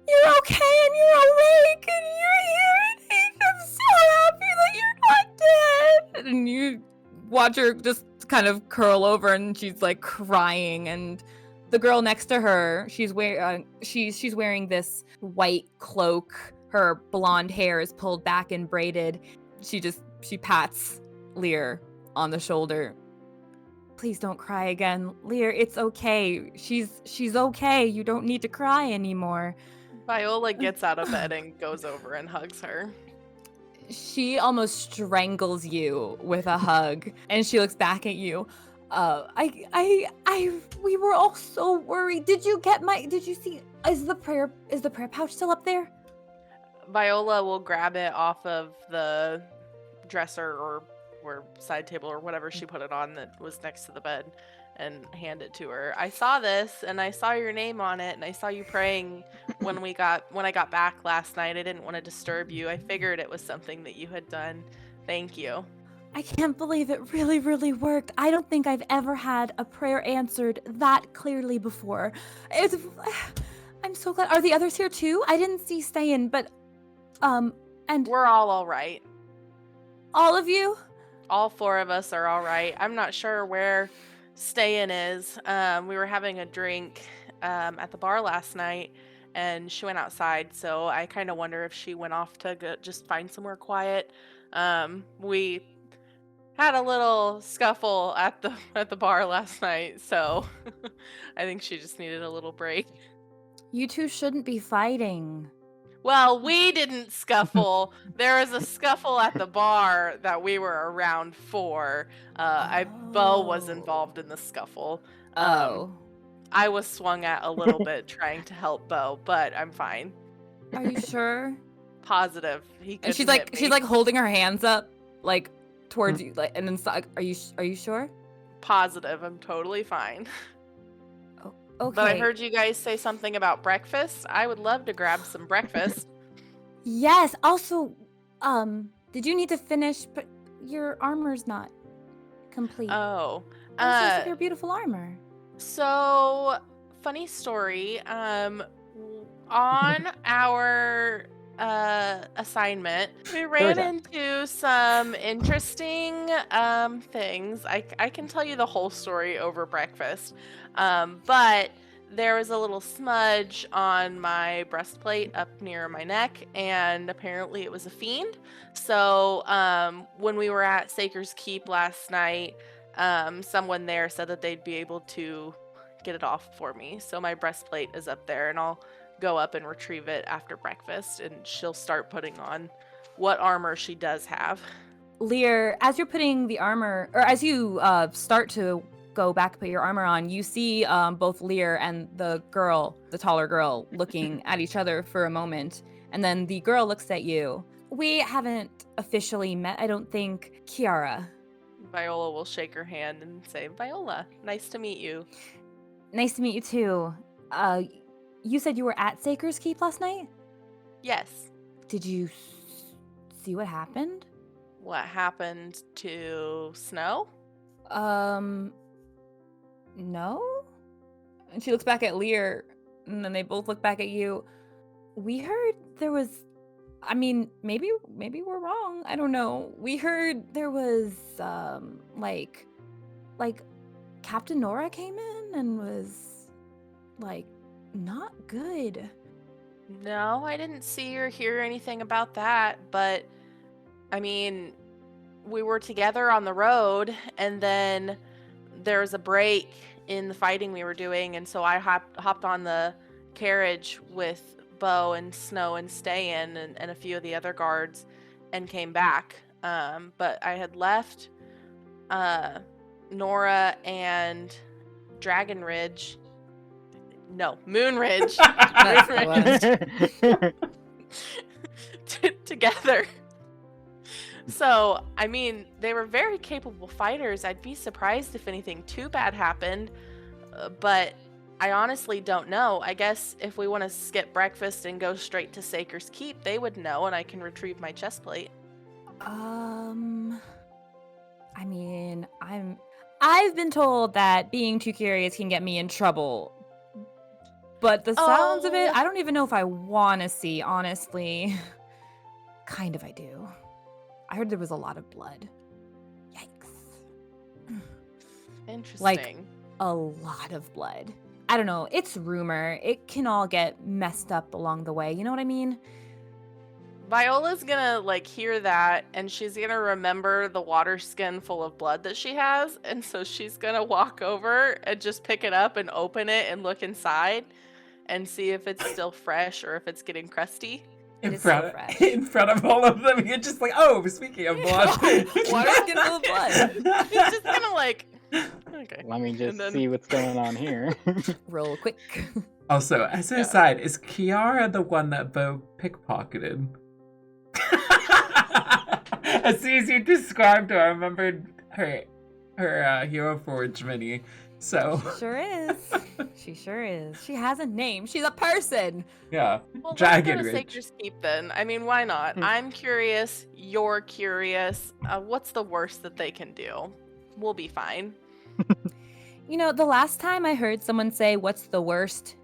You're okay and you're awake and you're here and I'm so happy that you're not dead! And you watch her just kind of curl over and she's like crying, and the girl next to her, she's wearing this white cloak. Her blonde hair is pulled back and braided. She pats Lear on the shoulder. Please don't cry again. Lear, it's okay. She's okay. You don't need to cry anymore. Viola gets out of bed and goes over and hugs her. She almost strangles you with a hug, and she looks back at you. We were all so worried. Did you see, is the prayer pouch still up there? Viola will grab it off of the dresser or side table or whatever she put it on that was next to the bed and hand it to her. I saw this and I saw your name on it and I saw you praying when I got back last night. I didn't want to disturb you. I figured it was something that you had done. Thank you. I can't believe it really, really worked. I don't think I've ever had a prayer answered that clearly before. I'm so glad. Are the others here too? I didn't see Ste'yn, but and We're all right. all of you? All four of us are all right. I'm not sure where Ste'yn is. We were having a drink at the bar last night, and she went outside. So I kind of wonder if she went off to just find somewhere quiet. We had a little scuffle at the bar last night, so I think she just needed a little break. You two shouldn't be fighting. Well, we didn't scuffle. There was a scuffle at the bar that we were around for. Beau was involved in the scuffle. I was swung at a little bit trying to help Beau, but I'm fine. Are you sure? Positive. And she's like holding her hands up, like towards you, like, and then are you sure? Positive. I'm totally fine. Okay. But I heard you guys say something about breakfast. I would love to grab some breakfast. Yes. Also, did you need to finish? But your armor's not complete. Oh. Your beautiful armor. So, funny story. On our assignment, we ran into some interesting things. I can tell you the whole story over breakfast. But there was a little smudge on my breastplate up near my neck, and apparently it was a fiend. So when we were at Saker's Keep last night, someone there said that they'd be able to get it off for me. So my breastplate is up there, and I'll go up and retrieve it after breakfast, and she'll start putting on what armor she does have. Lear, as you're putting the armor, or as you start to go back and put your armor on, you see both Lear and the taller girl, looking at each other for a moment. And then the girl looks at you. We haven't officially met, I don't think. Kiara. Viola will shake her hand and say, Viola, nice to meet you. Nice to meet you too. You said you were at Saker's Keep last night? Yes. Did you see what happened? What happened to Snow? No? And she looks back at Lear, and then they both look back at you. We heard there was, I mean, maybe we're wrong. I don't know. We heard there was, like Captain Nora came in and was, like, not good. No, I didn't see or hear anything about that, but I mean, we were together on the road, and then there was a break in the fighting we were doing, and so I hopped on the carriage with Beau and Snow and Ste'yn and a few of the other guards and came back. But I had left Nora and Moonridge That's the one. together. So, I mean, they were very capable fighters. I'd be surprised if anything too bad happened, but I honestly don't know. I guess if we want to skip breakfast and go straight to Saker's Keep, they would know, and I can retrieve my chest plate. I mean, I've been told that being too curious can get me in trouble. But the sounds of it, I don't even know if I want to see, honestly. Kind of I do. I heard there was a lot of blood. Yikes. Interesting. Like, a lot of blood. I don't know. It's rumor. It can all get messed up along the way. You know what I mean? Viola's gonna, like, hear that, and she's gonna remember the water skin full of blood that she has, and so she's gonna walk over and just pick it up and open it and look inside and see if it's still fresh or if it's getting crusty. It is so fresh. In front of all of them, you're just like, oh, speaking of blood. Water skin full of blood. She's just gonna, like, okay. Let me just then- see what's going on here. Real quick. Also, as an aside, is Kiara the one that Beau pickpocketed? As soon as you described her, I remembered her Hero Forge mini. So She sure is. She sure is. She has a name. She's a person. yeah, Well, let's Dragon go to Ridge. Saker's Keep then. I mean, why not? I'm curious. You're curious. What's the worst that they can do? We'll be fine. You know, the last time I heard someone say, what's the worst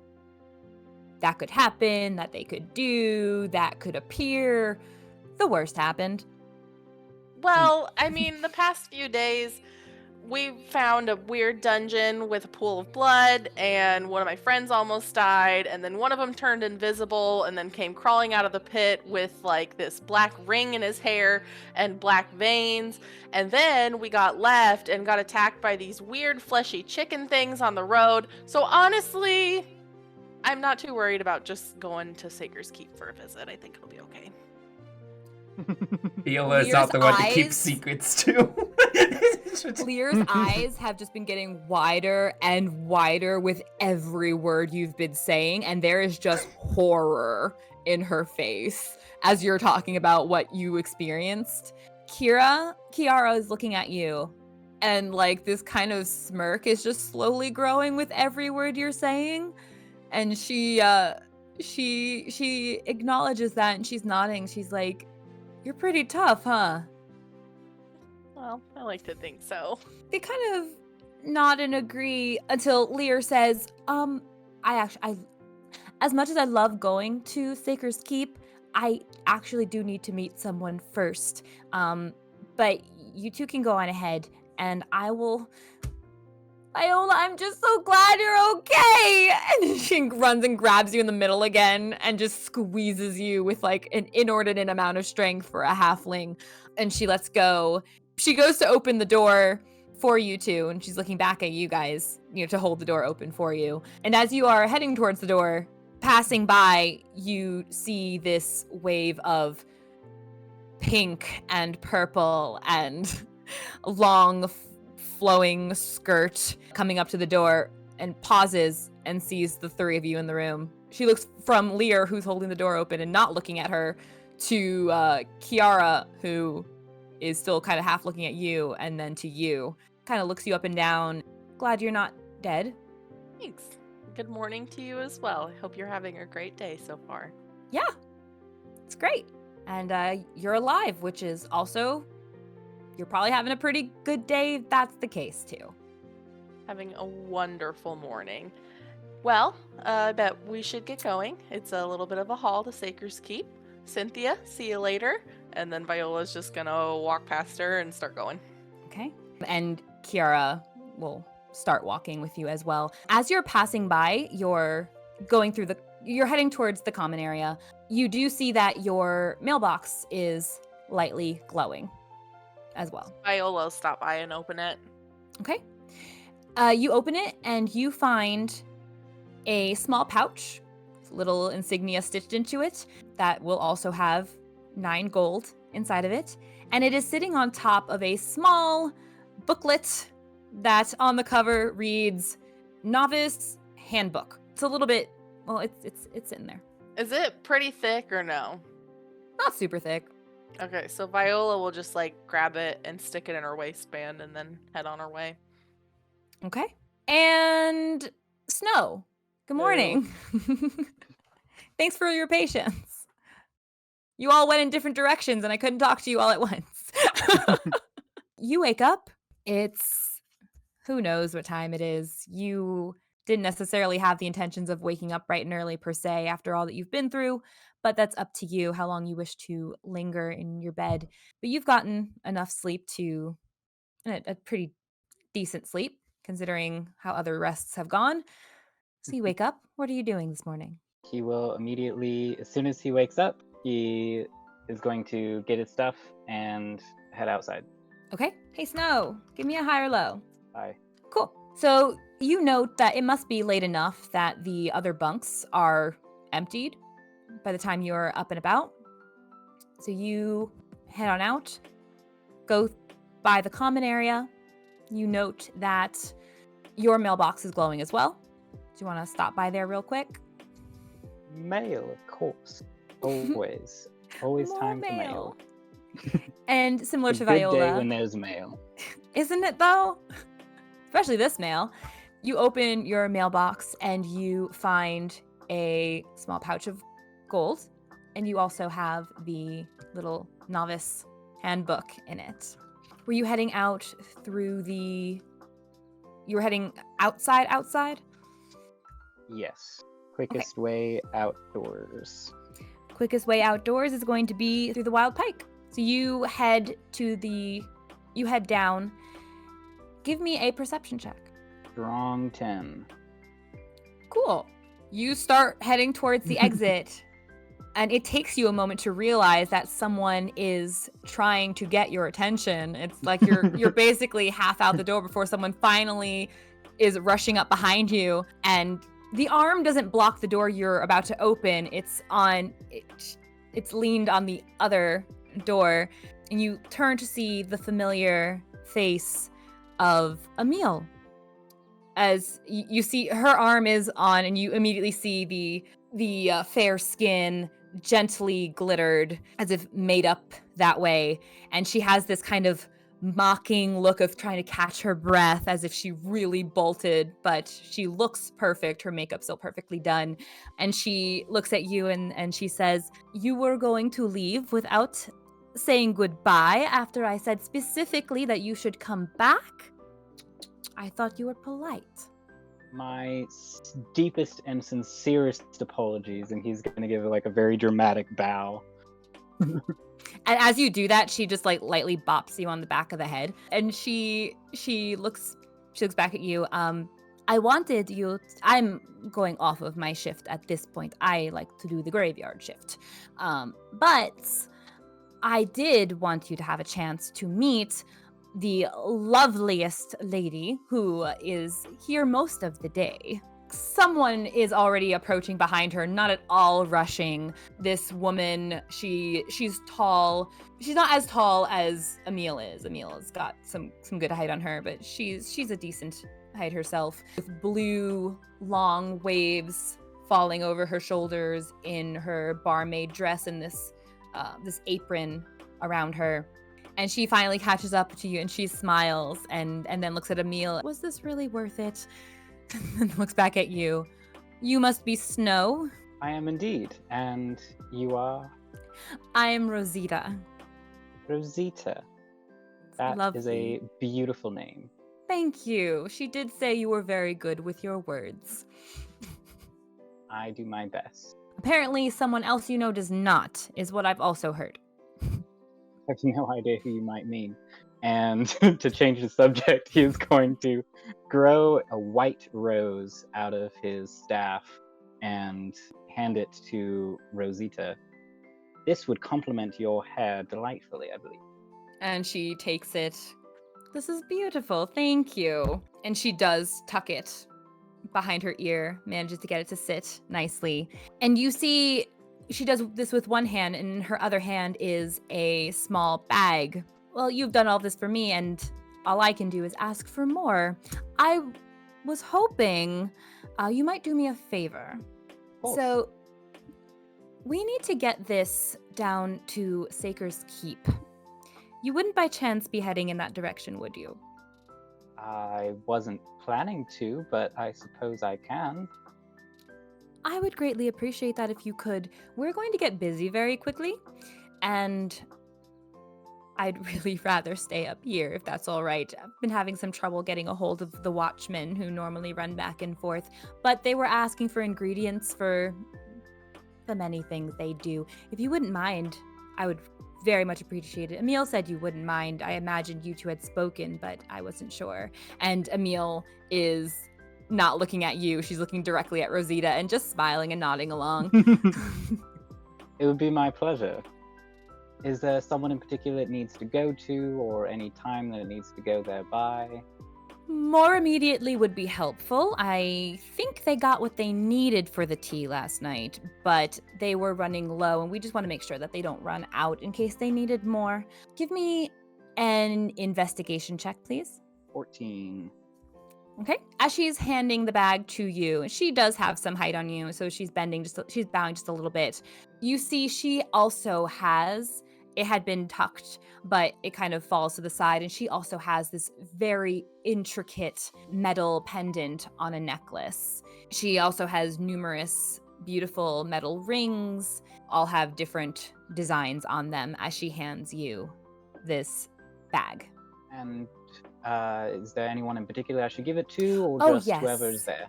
that could happen, that they could do, that could appear, the worst happened. Well, I mean, the past few days, we found a weird dungeon with a pool of blood, and one of my friends almost died, and then one of them turned invisible and then came crawling out of the pit with, like, this black ring in his hair and black veins, and then we got left and got attacked by these weird fleshy chicken things on the road. So honestly, I'm not too worried about just going to Saker's Keep for a visit. I think it'll be okay. Viola is Lear's not the one to keep eyes- secrets too. Lear's eyes have just been getting wider and wider with every word you've been saying, and there is just horror in her face as you're talking about what you experienced. Kiara is looking at you, and like this kind of smirk is just slowly growing with every word you're saying, and she acknowledges that, and she's nodding. She's like, "You're pretty tough, huh?" Well, I like to think so. They kind of nod and agree until Lear says, I as much as I love going to Saker's Keep, I actually do need to meet someone first. But you two can go on ahead, and I will... Viola, I'm just so glad you're okay! And she runs and grabs you in the middle again and just squeezes you with like an inordinate amount of strength for a halfling. And she lets go. She goes to open the door for you two, and she's looking back at you guys, you know, to hold the door open for you. And as you are heading towards the door, passing by, you see this wave of pink and purple and long flowing skirt coming up to the door, and pauses and sees the three of you in the room. She looks from Lear, who's holding the door open and not looking at her, to Kiara, who is still kind of half looking at you, and then to you. Kind of looks you up and down. Glad you're not dead. Thanks. Good morning to you as well. I hope you're having a great day so far. Yeah, it's great. And you're alive, which is also, you're probably having a pretty good day if that's the case too. Having a wonderful morning. Well, I bet we should get going. It's a little bit of a haul to Saker's Keep. Cynthia, see you later. And then Viola's just gonna walk past her and start going. Okay. And Kiara will start walking with you as well. As you're passing by, you're heading towards the common area. You do see that your mailbox is lightly glowing as well. Viola will stop by and open it. Okay. You open it and you find a small pouch, little insignia stitched into it, that will also have 9 gold inside of it. And it is sitting on top of a small booklet that on the cover reads Novice Handbook. It's a little bit, well, it's in there. Is it pretty thick or no? Not super thick. Okay, so Viola will just like grab it and stick it in her waistband and then head on her way. Okay. And Snow, good morning. Thanks for your patience. You all went in different directions and I couldn't talk to you all at once. You wake up. It's who knows what time it is. You didn't necessarily have the intentions of waking up bright and early per se after all that you've been through, but that's up to you how long you wish to linger in your bed. But you've gotten enough sleep to a pretty decent sleep considering how other rests have gone. So you wake up. What are you doing this morning? He will immediately, as soon as he wakes up, he is going to get his stuff and head outside. Okay. Hey, Snow, give me a high or low. Bye. Cool. So you note that it must be late enough that the other bunks are emptied by the time you're up and about. So you head on out, go by the common area. You note that your mailbox is glowing as well. Do you want to stop by there real quick? Mail, of course. Always. Always More time for mail. And similar It's to a good Viola. day when there's mail. Isn't it though? Especially this mail. You open your mailbox and you find a small pouch of gold. And you also have the little novice handbook in it. Were you heading out through you were heading outside? Yes. Quickest way outdoors. Quickest way outdoors is going to be through the wild pike. So you head down. Give me a perception check. Strong 10. Cool. You start heading towards the exit, and it takes you a moment to realize that someone is trying to get your attention. It's like you're basically half out the door before someone finally is rushing up behind you, and the arm doesn't block the door you're about to open. It's leaned on the other door, and you turn to see the familiar face of Emile. As you see her arm is on, and you immediately see the fair skin gently glittered as if made up that way, and she has this kind of mocking look of trying to catch her breath as if she really bolted, but she looks perfect. Her makeup's still perfectly done, and she looks at you and she says, "You were going to leave without saying goodbye after I said specifically that you should come back? I thought you were polite." My deepest and sincerest apologies, and he's going to give like a very dramatic bow. And as you do that, she just like lightly bops you on the back of the head, and she looks back at you. I wanted you. I'm going off of my shift at this point. I like to do the graveyard shift, but I did want you to have a chance to meet the loveliest lady who is here most of the day. Someone is already approaching behind her, not at all rushing. This woman, she's tall. She's not as tall as Emile is. Emile's got some good height on her, but she's a decent height herself, with blue long waves falling over her shoulders in her barmaid dress and this apron around her. And she finally catches up to you and she smiles and then looks at Emile. "Was this really worth it?" And looks back at you. "You must be Snow." I am indeed. And you are? "I am Rosita." Rosita. That is a Lovely. beautiful name. "Thank you. She did say you were very good with your words." I do my best. Apparently, someone else you know does not, is what I've also heard. I have no idea who you might mean. And to change the subject, he is going to grow a white rose out of his staff and hand it to Rosita. This would complement your hair delightfully, I believe. And she takes it. This is beautiful, thank you. And she does tuck it behind her ear, manages to get it to sit nicely. And you see she does this with one hand, and in her other hand is a small bag. Well, you've done all this for me, and all I can do is ask for more. I was hoping you might do me a favor. course. So, we need to get this down to Saker's Keep. You wouldn't by chance be heading in that direction, would you? I wasn't planning to, but I suppose I can. I would greatly appreciate that if you could. We're going to get busy very quickly, and I'd really rather stay up here if that's all right. I've been having some trouble getting a hold of the watchmen who normally run back and forth, but they were asking for ingredients for the many things they do. If you wouldn't mind, I would very much appreciate it. Emil said you wouldn't mind. I imagined you two had spoken, but I wasn't sure. And Emil is not looking at you. She's looking directly at Rosita and just smiling and nodding along. It would be my pleasure. Is there someone in particular it needs to go to, or any time that it needs to go there by? More immediately would be helpful. I think they got what they needed for the tea last night, but they were running low, and we just want to make sure that they don't run out in case they needed more. Give me an investigation check, please. 14. Okay. As she's handing the bag to you, she does have some height on you, so she's bowing just a little bit. You see, she also has. It had been tucked, but it kind of falls to the side, and she also has this very intricate metal pendant on a necklace. She also has numerous beautiful metal rings, all have different designs on them as she hands you this bag. And is there anyone in particular I should give it to, or Oh, just yes. whoever's there?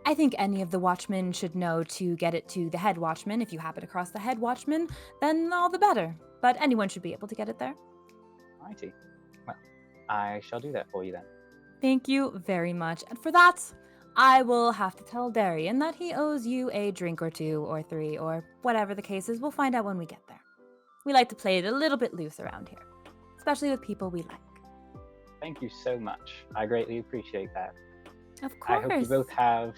I think any of the watchmen should know to get it to the head watchman. If you happen across the head watchman, then all the better. But anyone should be able to get it there. Righty. Well, I shall do that for you then. Thank you very much. And for that, I will have to tell Darian that he owes you a drink or two or three or whatever the case is. We'll find out when we get there. We like to play it a little bit loose around here, especially with people we like. Thank you so much. I greatly appreciate that. Of course. I hope you both have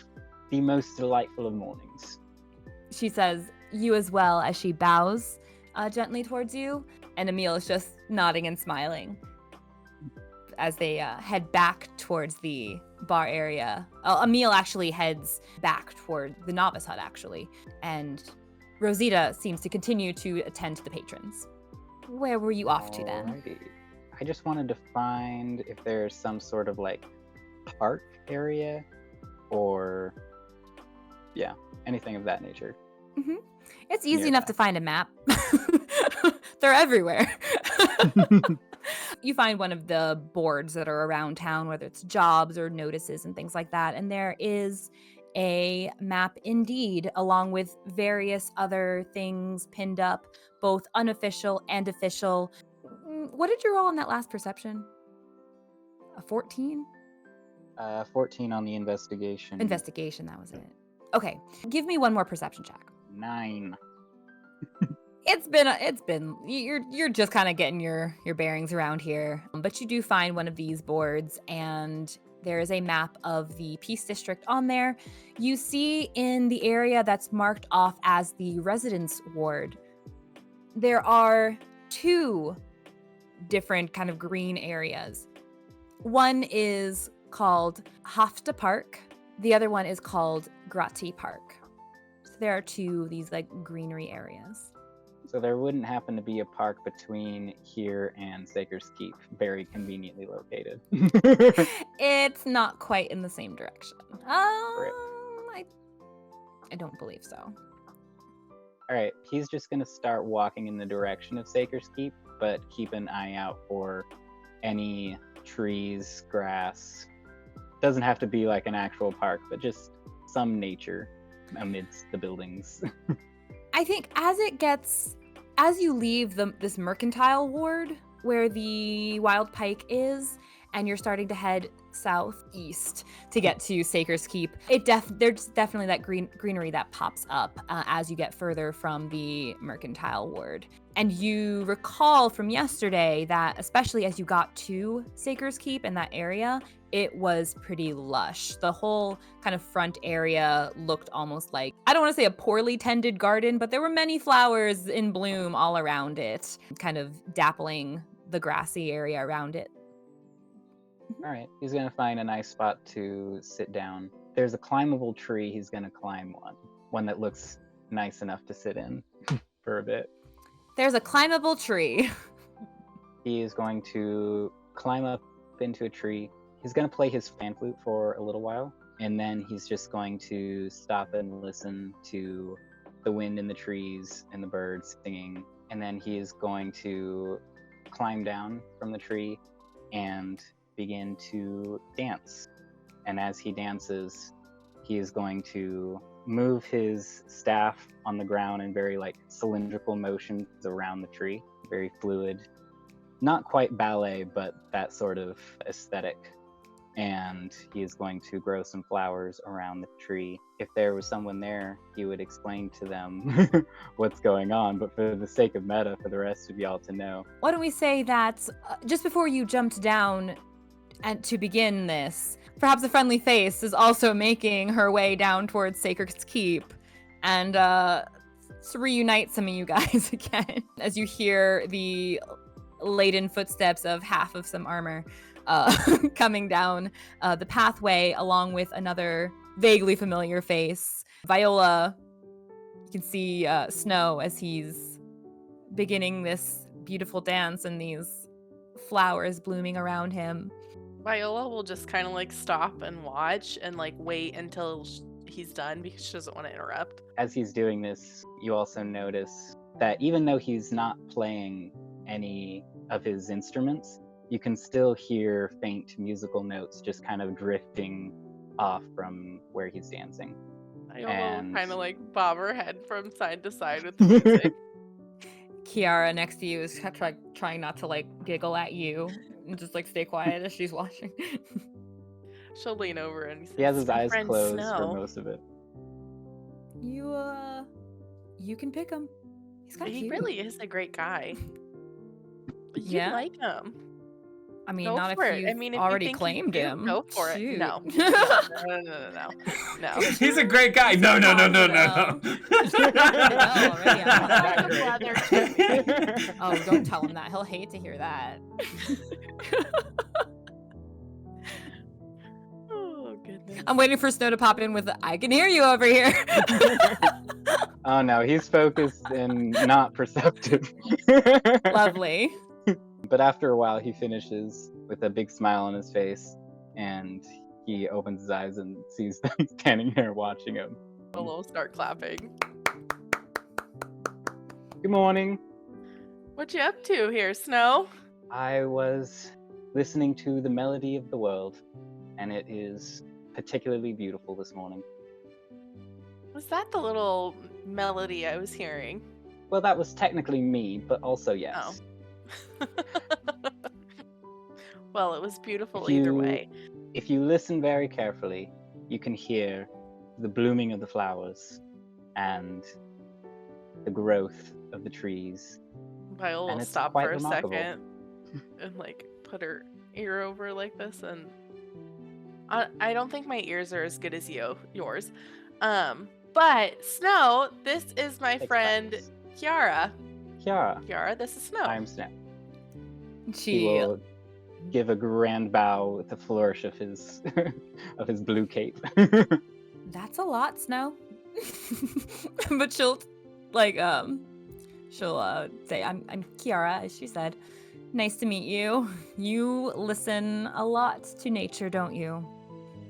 the most delightful of mornings. She says, you as well, as she bows gently towards you. And Emil is just nodding and smiling as they head back towards the bar area. Emil actually heads back toward the novice hut, actually. And Rosita seems to continue to attend to the patrons. Where were you off to then? Alrighty. I just wanted to find if there's some sort of like park area or anything of that nature. Mm-hmm. It's easy Near enough that. to find a map. They're everywhere. You find one of the boards that are around town, whether it's jobs or notices and things like that, and there is a map indeed, along with various other things pinned up, both unofficial and official. What did you roll on that last perception? A 14? 14 on the investigation. Investigation, that was it. Okay, give me one more perception check. 9. You're just kind of getting your bearings around here, but you do find one of these boards, and there is a map of the Peace District on there. You see in the area that's marked off as the residence ward, there are 2 different kind of green areas. One is called Hafta Park. The other one is called Grati Park. So there are 2 of these like greenery areas. So there wouldn't happen to be a park between here and Saker's Keep, very conveniently located. It's not quite in the same direction. I don't believe so. Alright, he's just gonna start walking in the direction of Saker's Keep, but keep an eye out for any trees, grass. Doesn't have to be like an actual park, but just some nature. amidst the buildings. I think as you leave this mercantile ward where the wild pike is, and you're starting to head southeast to get to Saker's Keep, there's definitely that greenery that pops up as you get further from the mercantile ward. And you recall from yesterday that, especially as you got to Saker's Keep in that area, it was pretty lush. The whole kind of front area looked almost like, I don't want to say a poorly tended garden, but there were many flowers in bloom all around it, kind of dappling the grassy area around it. All right, he's gonna find a nice spot to sit down. There's a climbable tree. He's gonna climb one that looks nice enough to sit in for a bit. There's a climbable tree. He is going to climb up into a tree. He's gonna play his fan flute for a little while, and then he's just going to stop and listen to the wind in the trees and the birds singing. And then he is going to climb down from the tree and begin to dance. And as he dances, he is going to move his staff on the ground in very cylindrical motions around the tree, very fluid, not quite ballet, but that sort of aesthetic. And he is going to grow some flowers around the tree. If there was someone there, he would explain to them what's going on, but for the sake of meta, for the rest of y'all to know. Why don't we say that just before you jumped down and to begin this, perhaps a friendly face is also making her way down towards Saker's Keep, and to reunite some of you guys again as you hear the laden footsteps of half of some armor coming down the pathway, along with another vaguely familiar face. Viola, you can see Snow as he's beginning this beautiful dance and these flowers blooming around him. Viola will just kind of stop and watch and wait until he's done because she doesn't want to interrupt. As he's doing this, you also notice that even though he's not playing any of his instruments, you can still hear faint musical notes just kind of drifting off from where he's dancing. Viola will kind of bob her head from side to side with the music. Kiara next to you is trying not to giggle at you and just stay quiet as she's watching. She'll lean over and he has his "My eyes friend closed Snow." for most of it. You can pick him. He's kind of He cute. really is a great guy. You Yeah? like him. I mean, Go not for if it. you've I mean, if already you think claimed you do, him. go for it. Shoot. No. No. He's a great guy. No. No, already. Oh, don't tell him that. He'll hate to hear that. Oh, goodness. I'm waiting for Snow to pop in with I can hear you over here. Oh no, he's focused and not perceptive. Lovely. But after a while, he finishes with a big smile on his face, and he opens his eyes and sees them standing there watching him. We'll start clapping. Good morning. What you up to here, Snow? I was listening to the melody of the world, and it is particularly beautiful this morning. Was that the little melody I was hearing? Well, that was technically me, but also yes. Oh. Well, it was beautiful If you- either way. If you listen very carefully, you can hear the blooming of the flowers and the growth of the trees. Viola and will it's stop quite for a remarkable. second and put her ear over like this, and I don't think my ears are as good as yours. But Snow, this is my friend Expects. Kiara. Kiara, Kiara, this is Snow. I'm Snow. He She will give a grand bow with a flourish of his of his blue cape. That's a lot, Snow. But she'll say, I'm Kiara, as she said. Nice to meet you. You listen a lot to nature, don't you?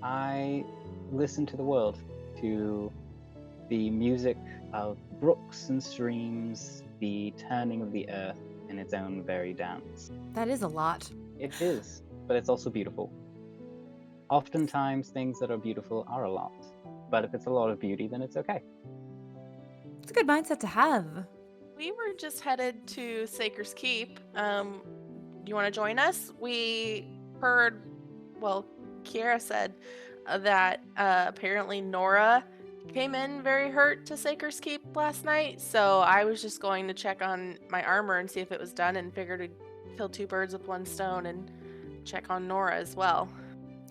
I listen to the world, to the music of brooks and streams, the turning of the earth in its own very dance. That is a lot. It is, but it's also beautiful. Oftentimes, things that are beautiful are a lot, but if it's a lot of beauty, then it's okay. It's a good mindset to have. We were just headed to Saker's Keep. You want to join us? We heard, well, Kiera said that apparently Nora came in very hurt to Saker's Keep last night, so I was just going to check on my armor and see if it was done, and figured to kill two birds with one stone and check on Nora as well.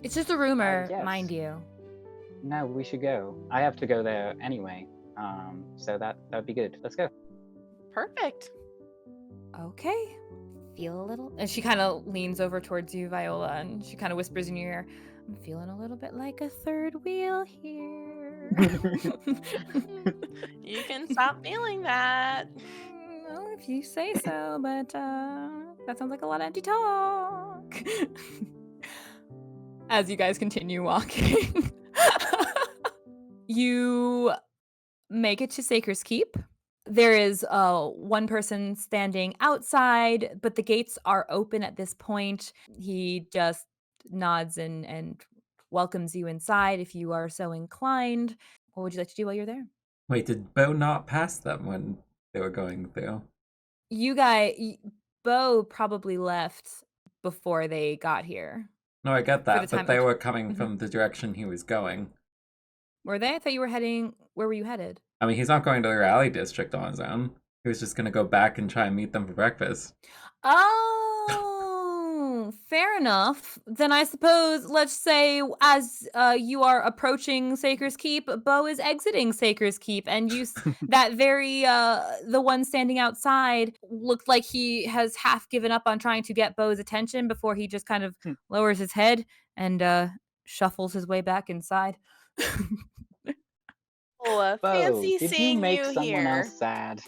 It's just a rumor, Yes. mind you. No, we should go. I have to go there anyway, so that'd be good. Let's go. Perfect. Okay. Feel a little. And she kind of leans over towards you, Viola, and she kind of whispers in your ear, I'm feeling a little bit like a third wheel here. You can stop feeling that. Well, if you say so, but that sounds like a lot of empty talk. As you guys continue walking, you make it to Saker's Keep. There is one person standing outside, but the gates are open at this point. He just nods and welcomes you inside if you are so inclined. What would you like to do while you're there? Wait, did Beau not pass them when they were going through? Beau probably left before they got here. No, I get For the that, time but they of- were coming Mhm. from the direction he was going. Were they? I thought you were heading. Where were you headed? I mean, he's not going to the rally district on his own. He was just going to go back and try and meet them for breakfast. Oh, fair enough. Then I suppose, let's say, as you are approaching Saker's Keep, Beau is exiting Saker's Keep, and that the one standing outside looked like he has half given up on trying to get Beau's attention before he just kind of lowers his head and shuffles his way back inside. Oh, Beau, fancy did seeing you make you someone here. else sad?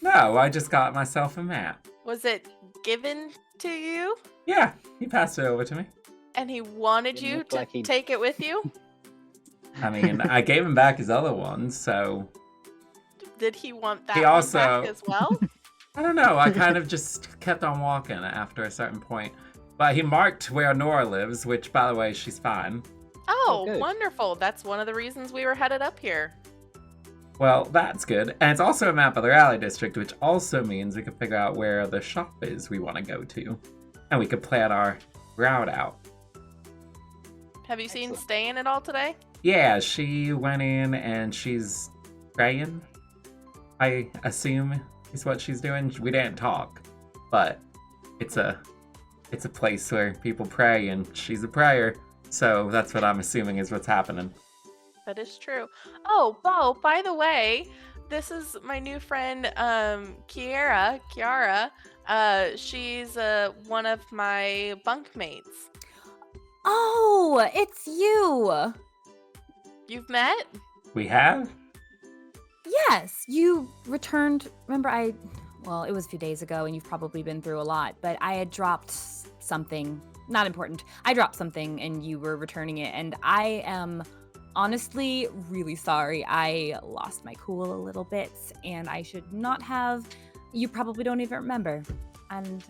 No, I just got myself a map. Was it given to you? Yeah, he passed it over to me. And he wanted Didn't you look to like he- take it with you? I mean, I gave him back his other ones, so Did he want that He one also- back as well? I don't know. I kind of just kept on walking after a certain point. But he marked where Nora lives, which, by the way, she's fine. Oh, good. wonderful. That's one of the reasons we were headed up here. Well, that's good. And it's also a map of the rally district, which also means we can figure out where the shop is we want to go to. And we could plan our route out. Have you seen Excellent. Ste'yn at all today? Yeah, she went in and she's praying, I assume is what she's doing. We didn't talk, but it's a place where people pray and she's a prayer. So that's what I'm assuming is what's happening. That is true. Oh, Beau, by the way, this is my new friend, Kiara. She's one of my bunkmates. Oh, it's you. You've met? We have? Yes, you returned. Remember, it was a few days ago, and you've probably been through a lot, but I had dropped something. Not important. I dropped something, and you were returning it, and I am honestly really sorry. I lost my cool a little bit, and I should not have. You probably don't even remember. And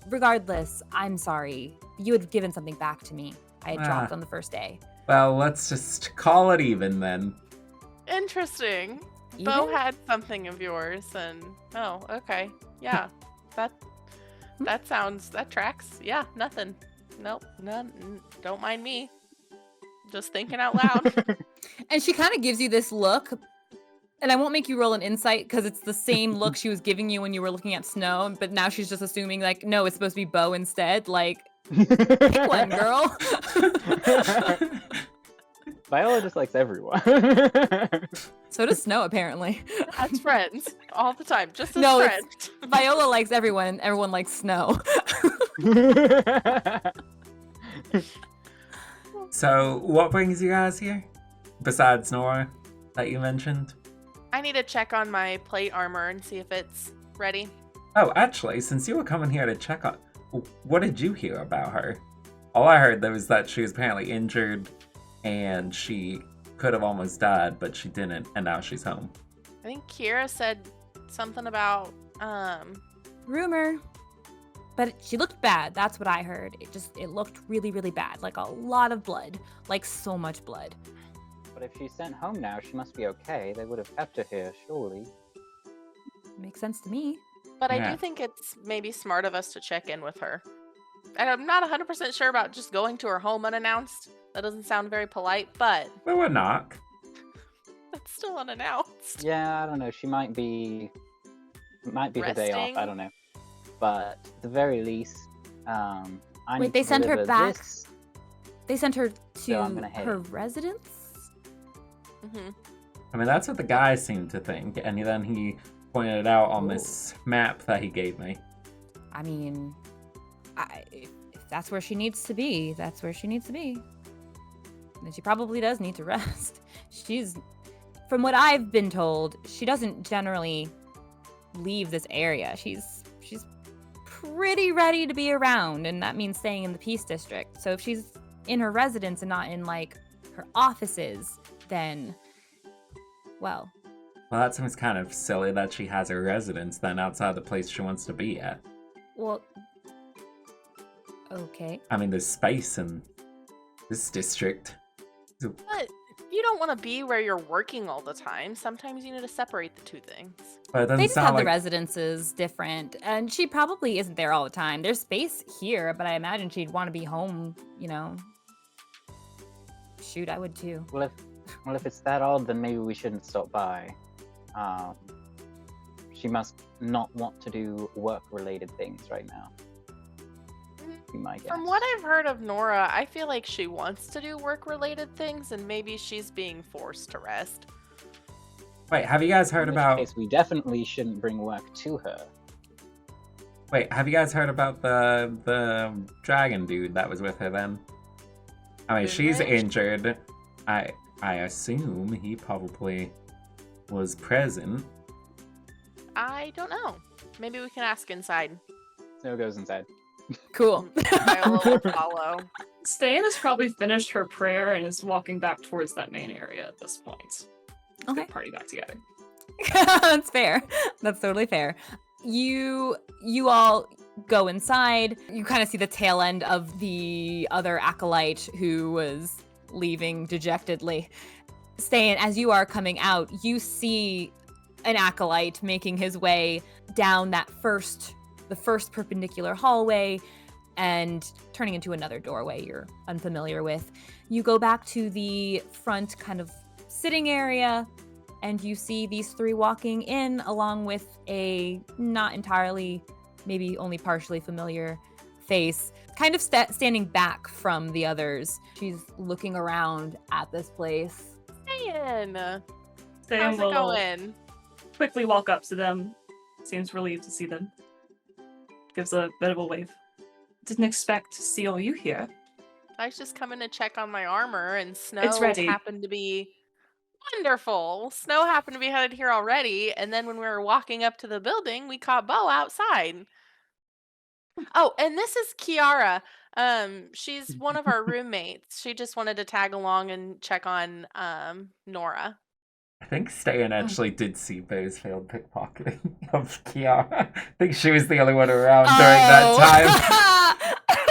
regardless, I'm sorry. You had given something back to me. I had dropped on the first day. Well, let's just call it even then. Interesting. Even? Beau had something of yours, and oh, okay, yeah, that tracks. Yeah, nothing. Nope, none. Don't mind me. Just thinking out loud. And she kind of gives you this look, and I won't make you roll an insight because it's the same look she was giving you when you were looking at Snow, but now she's just assuming, like, no, it's supposed to be Beau instead. Like, pick one, girl. Viola just likes everyone. So does Snow, apparently. As friends, all the time, just as No, friends. Viola likes everyone, and everyone likes Snow. So, what brings you guys here? Besides Nora, that you mentioned? I need to check on my plate armor and see if it's ready. Oh, actually, since you were coming here to check on... What did you hear about her? All I heard was that she was apparently injured and she could have almost died, but she didn't, and now she's home. I think Kiera said something about Rumor. But she looked bad. That's what I heard. It looked really, really bad. Like a lot of blood. Like so much blood. But if she's sent home now, she must be okay. They would have kept her here, surely. Makes sense to me. But I Yeah. do think it's maybe smart of us to check in with her. And I'm not 100% sure about just going to her home unannounced. That doesn't sound very polite, but Well, we'll knock. that's still unannounced. Yeah, I don't know. She might be. It might be her day off. I Resting? don't know. But at the very least, I Wait, need they to sent her deliver back? this. They sent her So I'm to gonna head her in. residence? Hmm. I mean, that's what the guy seemed to think, and then he pointed it out on this map that he gave me. I mean, if that's where she needs to be, that's where she needs to be. And she probably does need to rest. From what I've been told, she doesn't generally leave this area. She's pretty ready to be around, and that means staying in the Peace District. So if she's in her residence and not in, like, her offices, then, well, Well, that seems kind of silly that she has her residence then outside the place she wants to be at. well, okay. I mean, there's space in this district. But you don't want to be where you're working all the time. Sometimes you need to separate the two things. But it doesn't They just sound have like the residences different, and she probably isn't there all the time. There's space here, but I imagine she'd want to be home, you know. Shoot, I would too. Well, if it's that odd, then maybe we shouldn't stop by. She must not want to do work-related things right now. Be my guess. From what I've heard of Nora, I feel like she wants to do work-related things, and maybe she's being forced to rest. Wait, have you guys heard In which about case, we definitely shouldn't bring work to her. Wait, have you guys heard about the dragon dude that was with her then? I mean, Did she's we? injured. I assume he probably was present. I don't know. Maybe we can ask inside. Snow goes inside. Cool. Viola will follow. Ste'yn has probably finished her prayer and is walking back towards that main area at this point. Let's Okay. get party back together. That's fair. That's totally fair. You all go inside. You kind of see the tail end of the other acolyte who was leaving dejectedly. Ste'yn, as you are coming out, you see an acolyte making his way down the first perpendicular hallway and turning into another doorway you're unfamiliar with. You go back to the front kind of sitting area, and you see these three walking in along with a not entirely, maybe only partially familiar face, kind of standing back from the others. She's looking around at this place. Ste'yn, Ste'yn how's it will going? quickly walk up to them. Seems relieved to see them. Gives a bit of a wave. Didn't expect to see all you here. I was just coming to check on my armor, and Snow It's ready. happened to be wonderful. Snow happened to be headed here already, and then when we were walking up to the building, we caught Beau outside. Oh, and this is Kiara. She's one of our roommates. She just wanted to tag along and check on Nora. I think Ste'yn actually did see Beau's failed pickpocketing of Kiara. I think she was the only one around during that time.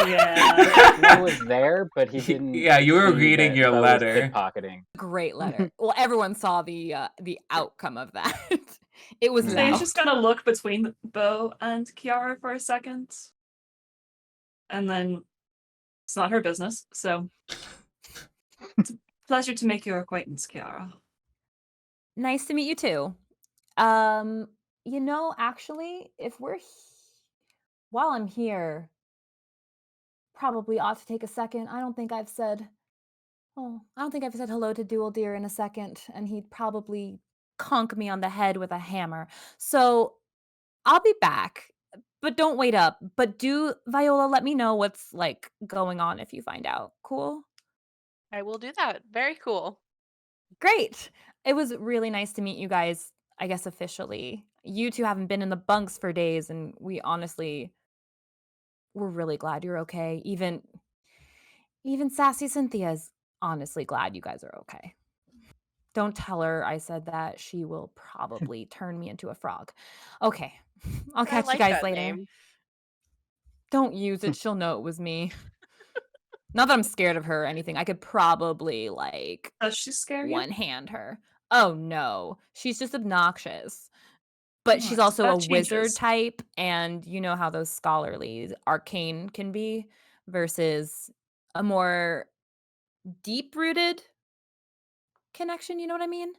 Yeah. Snow was there, but he didn't. Yeah, you were see reading that your Beau was letter. Pickpocketing. Great letter. Well, everyone saw the outcome of that. It was Ste'yn's Ste'yn's loud. just gonna look between Beau and Kiara for a second. And then it's not her business, so it's a pleasure to make your acquaintance, Kiara. Nice to meet you too. Actually, while I'm here, probably ought to take a second. I don't think I've said hello to Dual Deer in a second, and he'd probably conk me on the head with a hammer. So I'll be back, but don't wait up. But do, Viola, let me know what's like going on if you find out. Cool? I will do that. Very cool. Great. It was really nice to meet you guys, I guess officially. You two haven't been in the bunks for days, and we're really glad you're okay. Even sassy Cynthia's honestly glad you guys are okay. Don't tell her I said that. She will probably turn me into a frog. Okay. I'll I catch you like guys that later. name. Don't use it. She'll know it was me. Not that I'm scared of her or anything. I could probably like Does she scare you? one hand her. Oh no, she's just obnoxious. But she's Alright, so also a that wizard changes. type, and you know how those scholarly arcane can be versus a more deep-rooted connection, you know what I mean?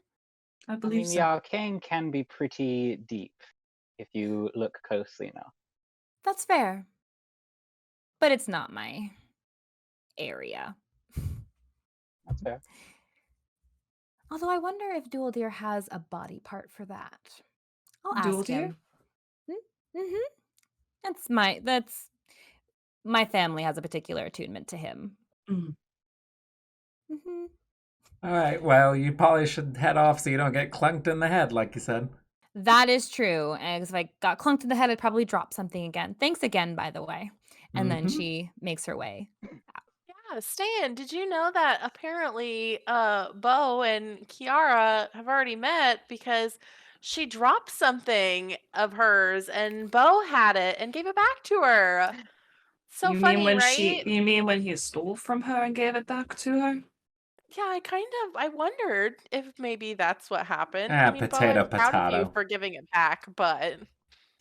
I I believe mean, the so. arcane can be pretty deep if you look closely enough. That's fair. But it's not my area. That's fair. Although I wonder if Dual Deer has a body part for that. I'll Dual ask deer? him. Mm-hmm. That's my family has a particular attunement to him. Mm. Mm-hmm. All right, well, you probably should head off so you don't get clunked in the head, like you said. That is true. And if I got clunked in the head, I'd probably drop something again. Thanks again, by the way. And then Mm-hmm. she makes her way. Yeah, Stan, did you know that apparently Beau and Kiara have already met because she dropped something of hers and Beau had it and gave it back to her. So You mean funny, when right? he stole from her and gave it back to her? Yeah, I wondered if maybe that's what happened. I Ah, mean, Beau, potato, I'm proud of you potato. for giving it back, but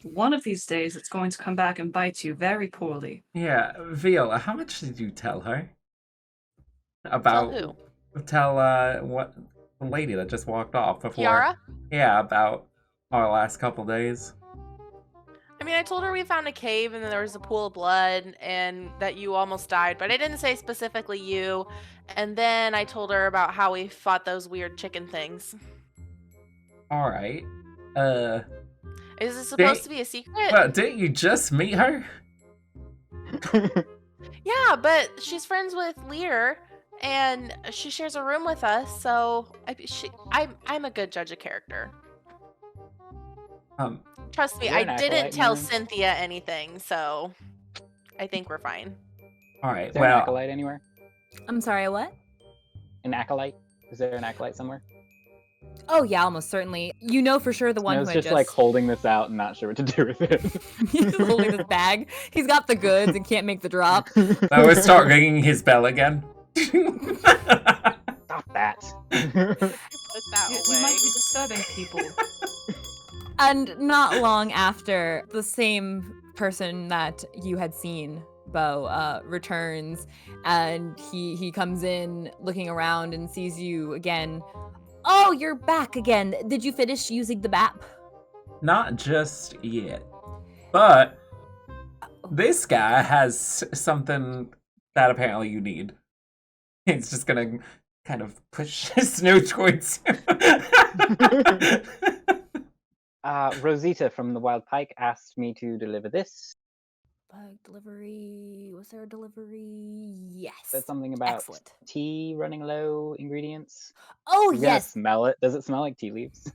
One of these days it's going to come back and bite you very poorly. Yeah, Viola, how much did you tell her? tell About who? tell what the lady that just walked off before? Kiara? Yeah, about our last couple days. I mean, I told her we found a cave and then there was a pool of blood and that you almost died, but I didn't say specifically you. And then I told her about how we fought those weird chicken things. All right. Is this supposed to be a secret? Well, didn't you just meet her? Yeah, but she's friends with Lear and she shares a room with us, so I'm a good judge of character. Trust me, Is there I an didn't acolyte in tell the room? Cynthia anything, so I think we're fine. All right. Is there an Well, acolyte anywhere? I'm sorry, what? An acolyte? Is there an acolyite somewhere? Oh yeah, almost certainly. You know for sure the one Snow's who had just like holding this out and not sure what to do with it. He's just holding this bag. He's got the goods and can't make the drop. I would start ringing his bell again. Stop that. Put that You might away. be disturbing people. And not long after, the same person that you had seen, Beau, returns, and he comes in looking around and sees you again. Oh, you're back again. Did you finish using the map? Not just yet. But this guy has something that apparently you need. It's just gonna kind of push Snow towards him. Rosita from the Wild Pike asked me to deliver this. Bug delivery. Was there a delivery? Yes. Said something about Excellent. tea running low ingredients. Oh, I'm gonna yes. smell it. Does it smell like tea leaves?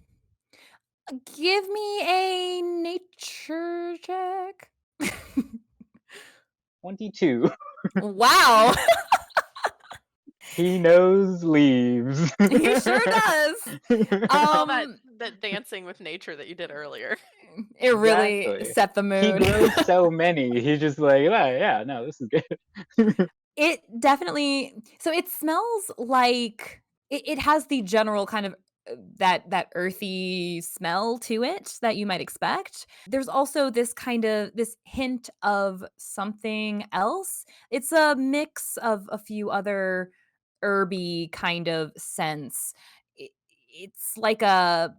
Give me a nature check. 22. Wow. He knows leaves. He sure does. All that dancing with nature that you did earlier. It really Exactly. set the He mood. grows so many. He's just like, oh, yeah, no, this is good. It definitely. So it smells like it has the general kind of that earthy smell to it that you might expect. There's also this hint of something else. It's a mix of a few other herby kind of scents. It's like a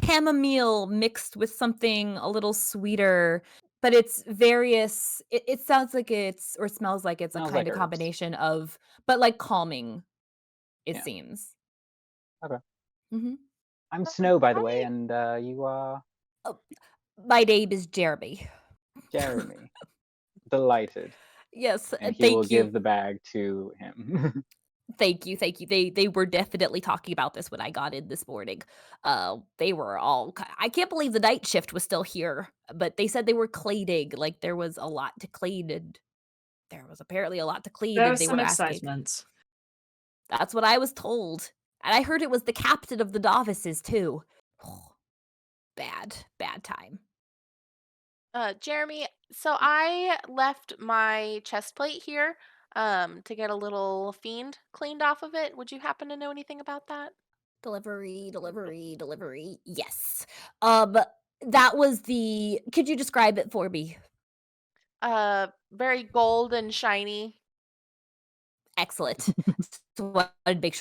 chamomile mixed with something a little sweeter, but it's various. It sounds like it's or smells like it's a Smells kind like of herbs. combination of, but like calming. It Yeah. seems. Okay. Hmm. I'm Snow, by the way, Right. and you are My name is Jeremy. Jeremy. Delighted. Yes, And he thank will you. give the bag to him. Thank you, thank you. They were definitely talking about this when I got in this morning. They were all I can't believe the night shift was still here, but they said they were cleaning, like there was a lot to clean, and there was apparently a lot to clean, There and was they some were asking. excitement. That's what I was told. And I heard it was the captain of the novices too. Bad time. Jeremy, so I left my chest plate here to get a little fiend cleaned off of it. Would you happen to know anything about that? Delivery. Yes. That was the. Could you describe it for me? Very gold and shiny. Excellent. So I'd make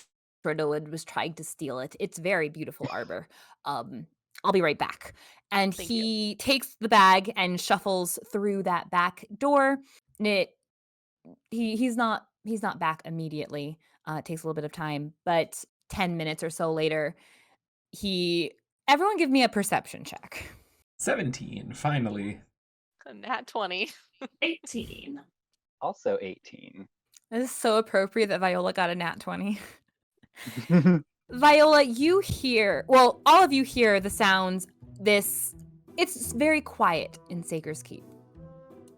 sure no one was trying to steal it. It's very beautiful arbor. I'll be right back. And Thank you. he takes the bag and shuffles through that back door. And he's not back immediately. It takes a little bit of time, but 10 minutes or so later, everyone give me a perception check. 17, finally. A nat 20. 18. Also 18. This is so appropriate that Viola got a nat 20. Viola, you hear, well, all of you hear the sounds. It's very quiet in Saker's Keep.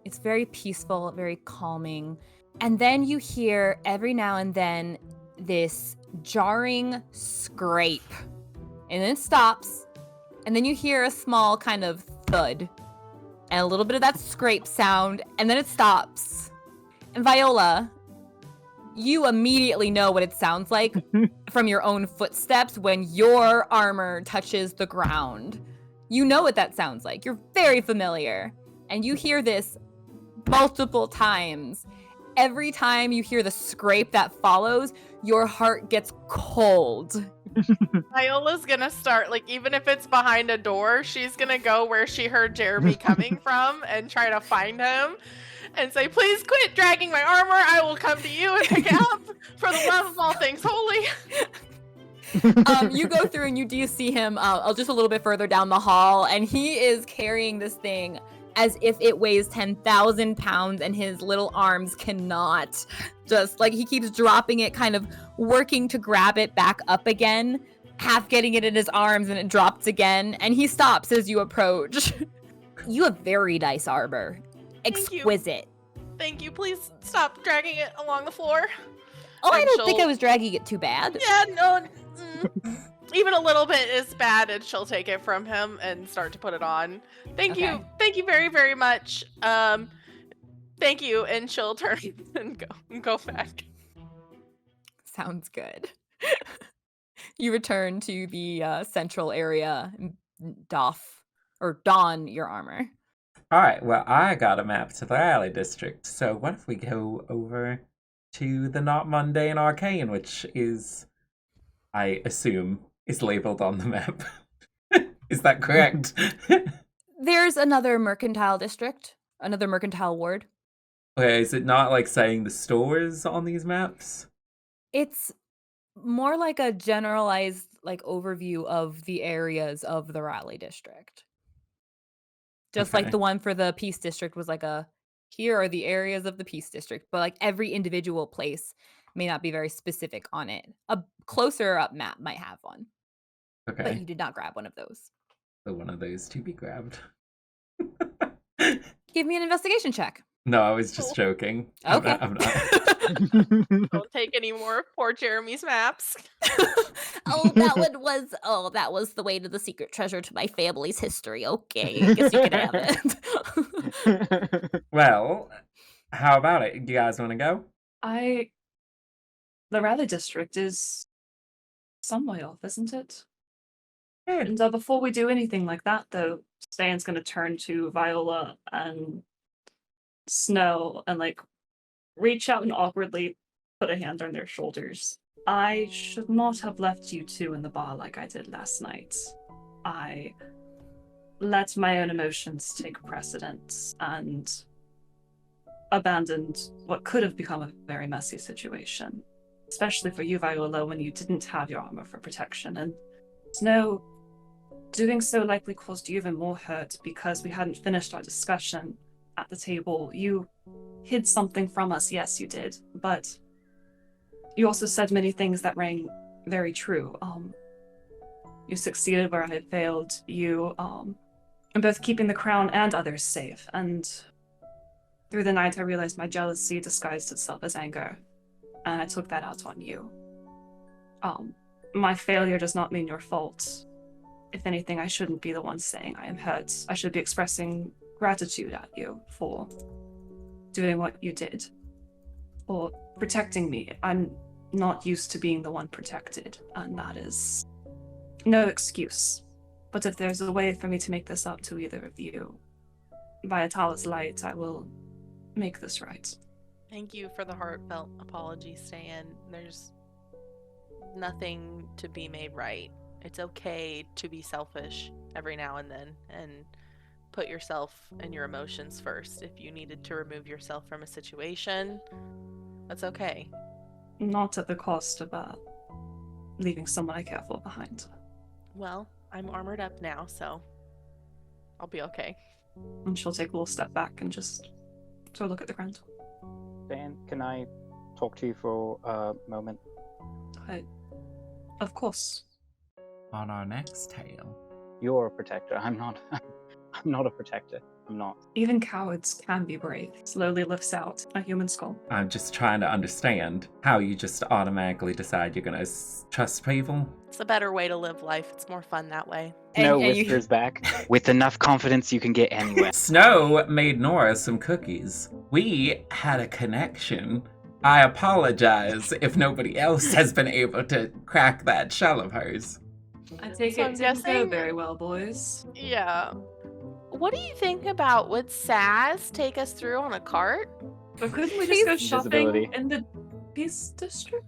It's very peaceful, very calming. And then you hear every now and then this jarring scrape. And then it stops. And then you hear a small kind of thud. And a little bit of that scrape sound. And then it stops. And Viola, you immediately know what it sounds like from your own footsteps when your armor touches the ground. You know what that sounds like. You're very familiar. And you hear this multiple times. Every time you hear the scrape that follows, your heart gets cold. Viola's gonna start, like, even if it's behind a door, she's gonna go where she heard Jeremy coming from and try to find him and say, please quit dragging my armor. I will come to you and pick it up for the love of all things holy. You go through and you do see him just a little bit further down the hall, and he is carrying this thing as if it weighs 10,000 pounds, and his little arms cannot. Just like he keeps dropping it, kind of working to grab it back up again, half getting it in his arms, and it drops again, and he stops as you approach. You have very nice armor. Exquisite. Thank you. Please stop dragging it along the floor. Oh, I And don't think she'll- I was dragging it too bad. Yeah, no. Even a little bit is bad, and she'll take it from him and start to put it on. Thank Okay. you. Thank you very, very much. Thank you. And she'll turn and go back. Sounds good. You return to the central area and don your armor. Alright, well, I got a map to the Alley District, so what if we go over to the Not Mundane Arcane, which is, I assume, is labeled on the map. Is that correct? There's another mercantile district, another mercantile ward. Okay, is it not like saying the stores on these maps? It's more like a generalized overview of the areas of the Raleigh district. Just like Okay. the one for the Peace District was here are the areas of the Peace District, but every individual place may not be very specific on it. A closer up map might have one, but Okay, you did not grab one of those. so one of those to be grabbed. Give me an investigation check. No, I was just joking. Okay. I'm not. Don't take any more of poor Jeremy's maps. that was the way to the secret treasure to my family's history. Okay, I guess you can have it. Well, how about it? You guys want to go? The Raleigh district is some way off, isn't it? Yeah. And before we do anything like that, though, Ste'yn's going to turn to Viola and Snow and reach out and awkwardly put a hand on their shoulders. I should not have left you two in the bar like I did last night. I let my own emotions take precedence and abandoned what could have become a very messy situation. Especially for you, Viola, when you didn't have your armor for protection. And Snow, doing so likely caused you even more hurt because we hadn't finished our discussion at the table. You hid something from us, yes, you did, but you also said many things that rang very true. You succeeded where I had failed. You, in both keeping the crown and others safe. And through the night, I realized my jealousy disguised itself as anger, and I took that out on you. My failure does not mean your fault. If anything, I shouldn't be the one saying I am hurt. I should be expressing gratitude at you for doing what you did. for protecting me. I'm not used to being the one protected, and that is no excuse. But if there's a way for me to make this up to either of you, via Tala's light, I will make this right. Thank you for the heartfelt apology, Ste'yn. There's nothing to be made right. It's okay to be selfish every now and then and put yourself and your emotions first. If you needed to remove yourself from a situation, that's okay. Not at the cost of leaving someone I care for behind. Well, I'm armored up now, so I'll be okay. And she'll take a little step back and just sort of look at the ground. Dan, can I talk to you for a moment? Of course. On our next tale. You're a protector. I'm not. I'm not a protector. I'm not. Even cowards can be brave. Slowly lifts out a human skull. I'm just trying to understand how you just automatically decide you're gonna trust people. It's a better way to live life. It's more fun that way. Snow whispers back. With enough confidence, you can get anywhere. Snow made Nora some cookies. We had a connection. I apologize if nobody else has been able to crack that shell of hers. I take So it I'm didn't go guessing- very well, boys. Yeah. What do you think about, would Saz take us through on a cart? But couldn't we just go Please. shopping Visibility. in the Peace District?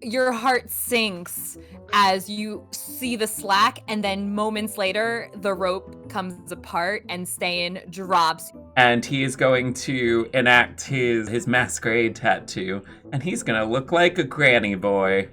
Your heart sinks as you see the slack, and then moments later, the rope comes apart and Ste'yn drops. And he is going to enact his masquerade tattoo, and he's gonna look like a granny boy.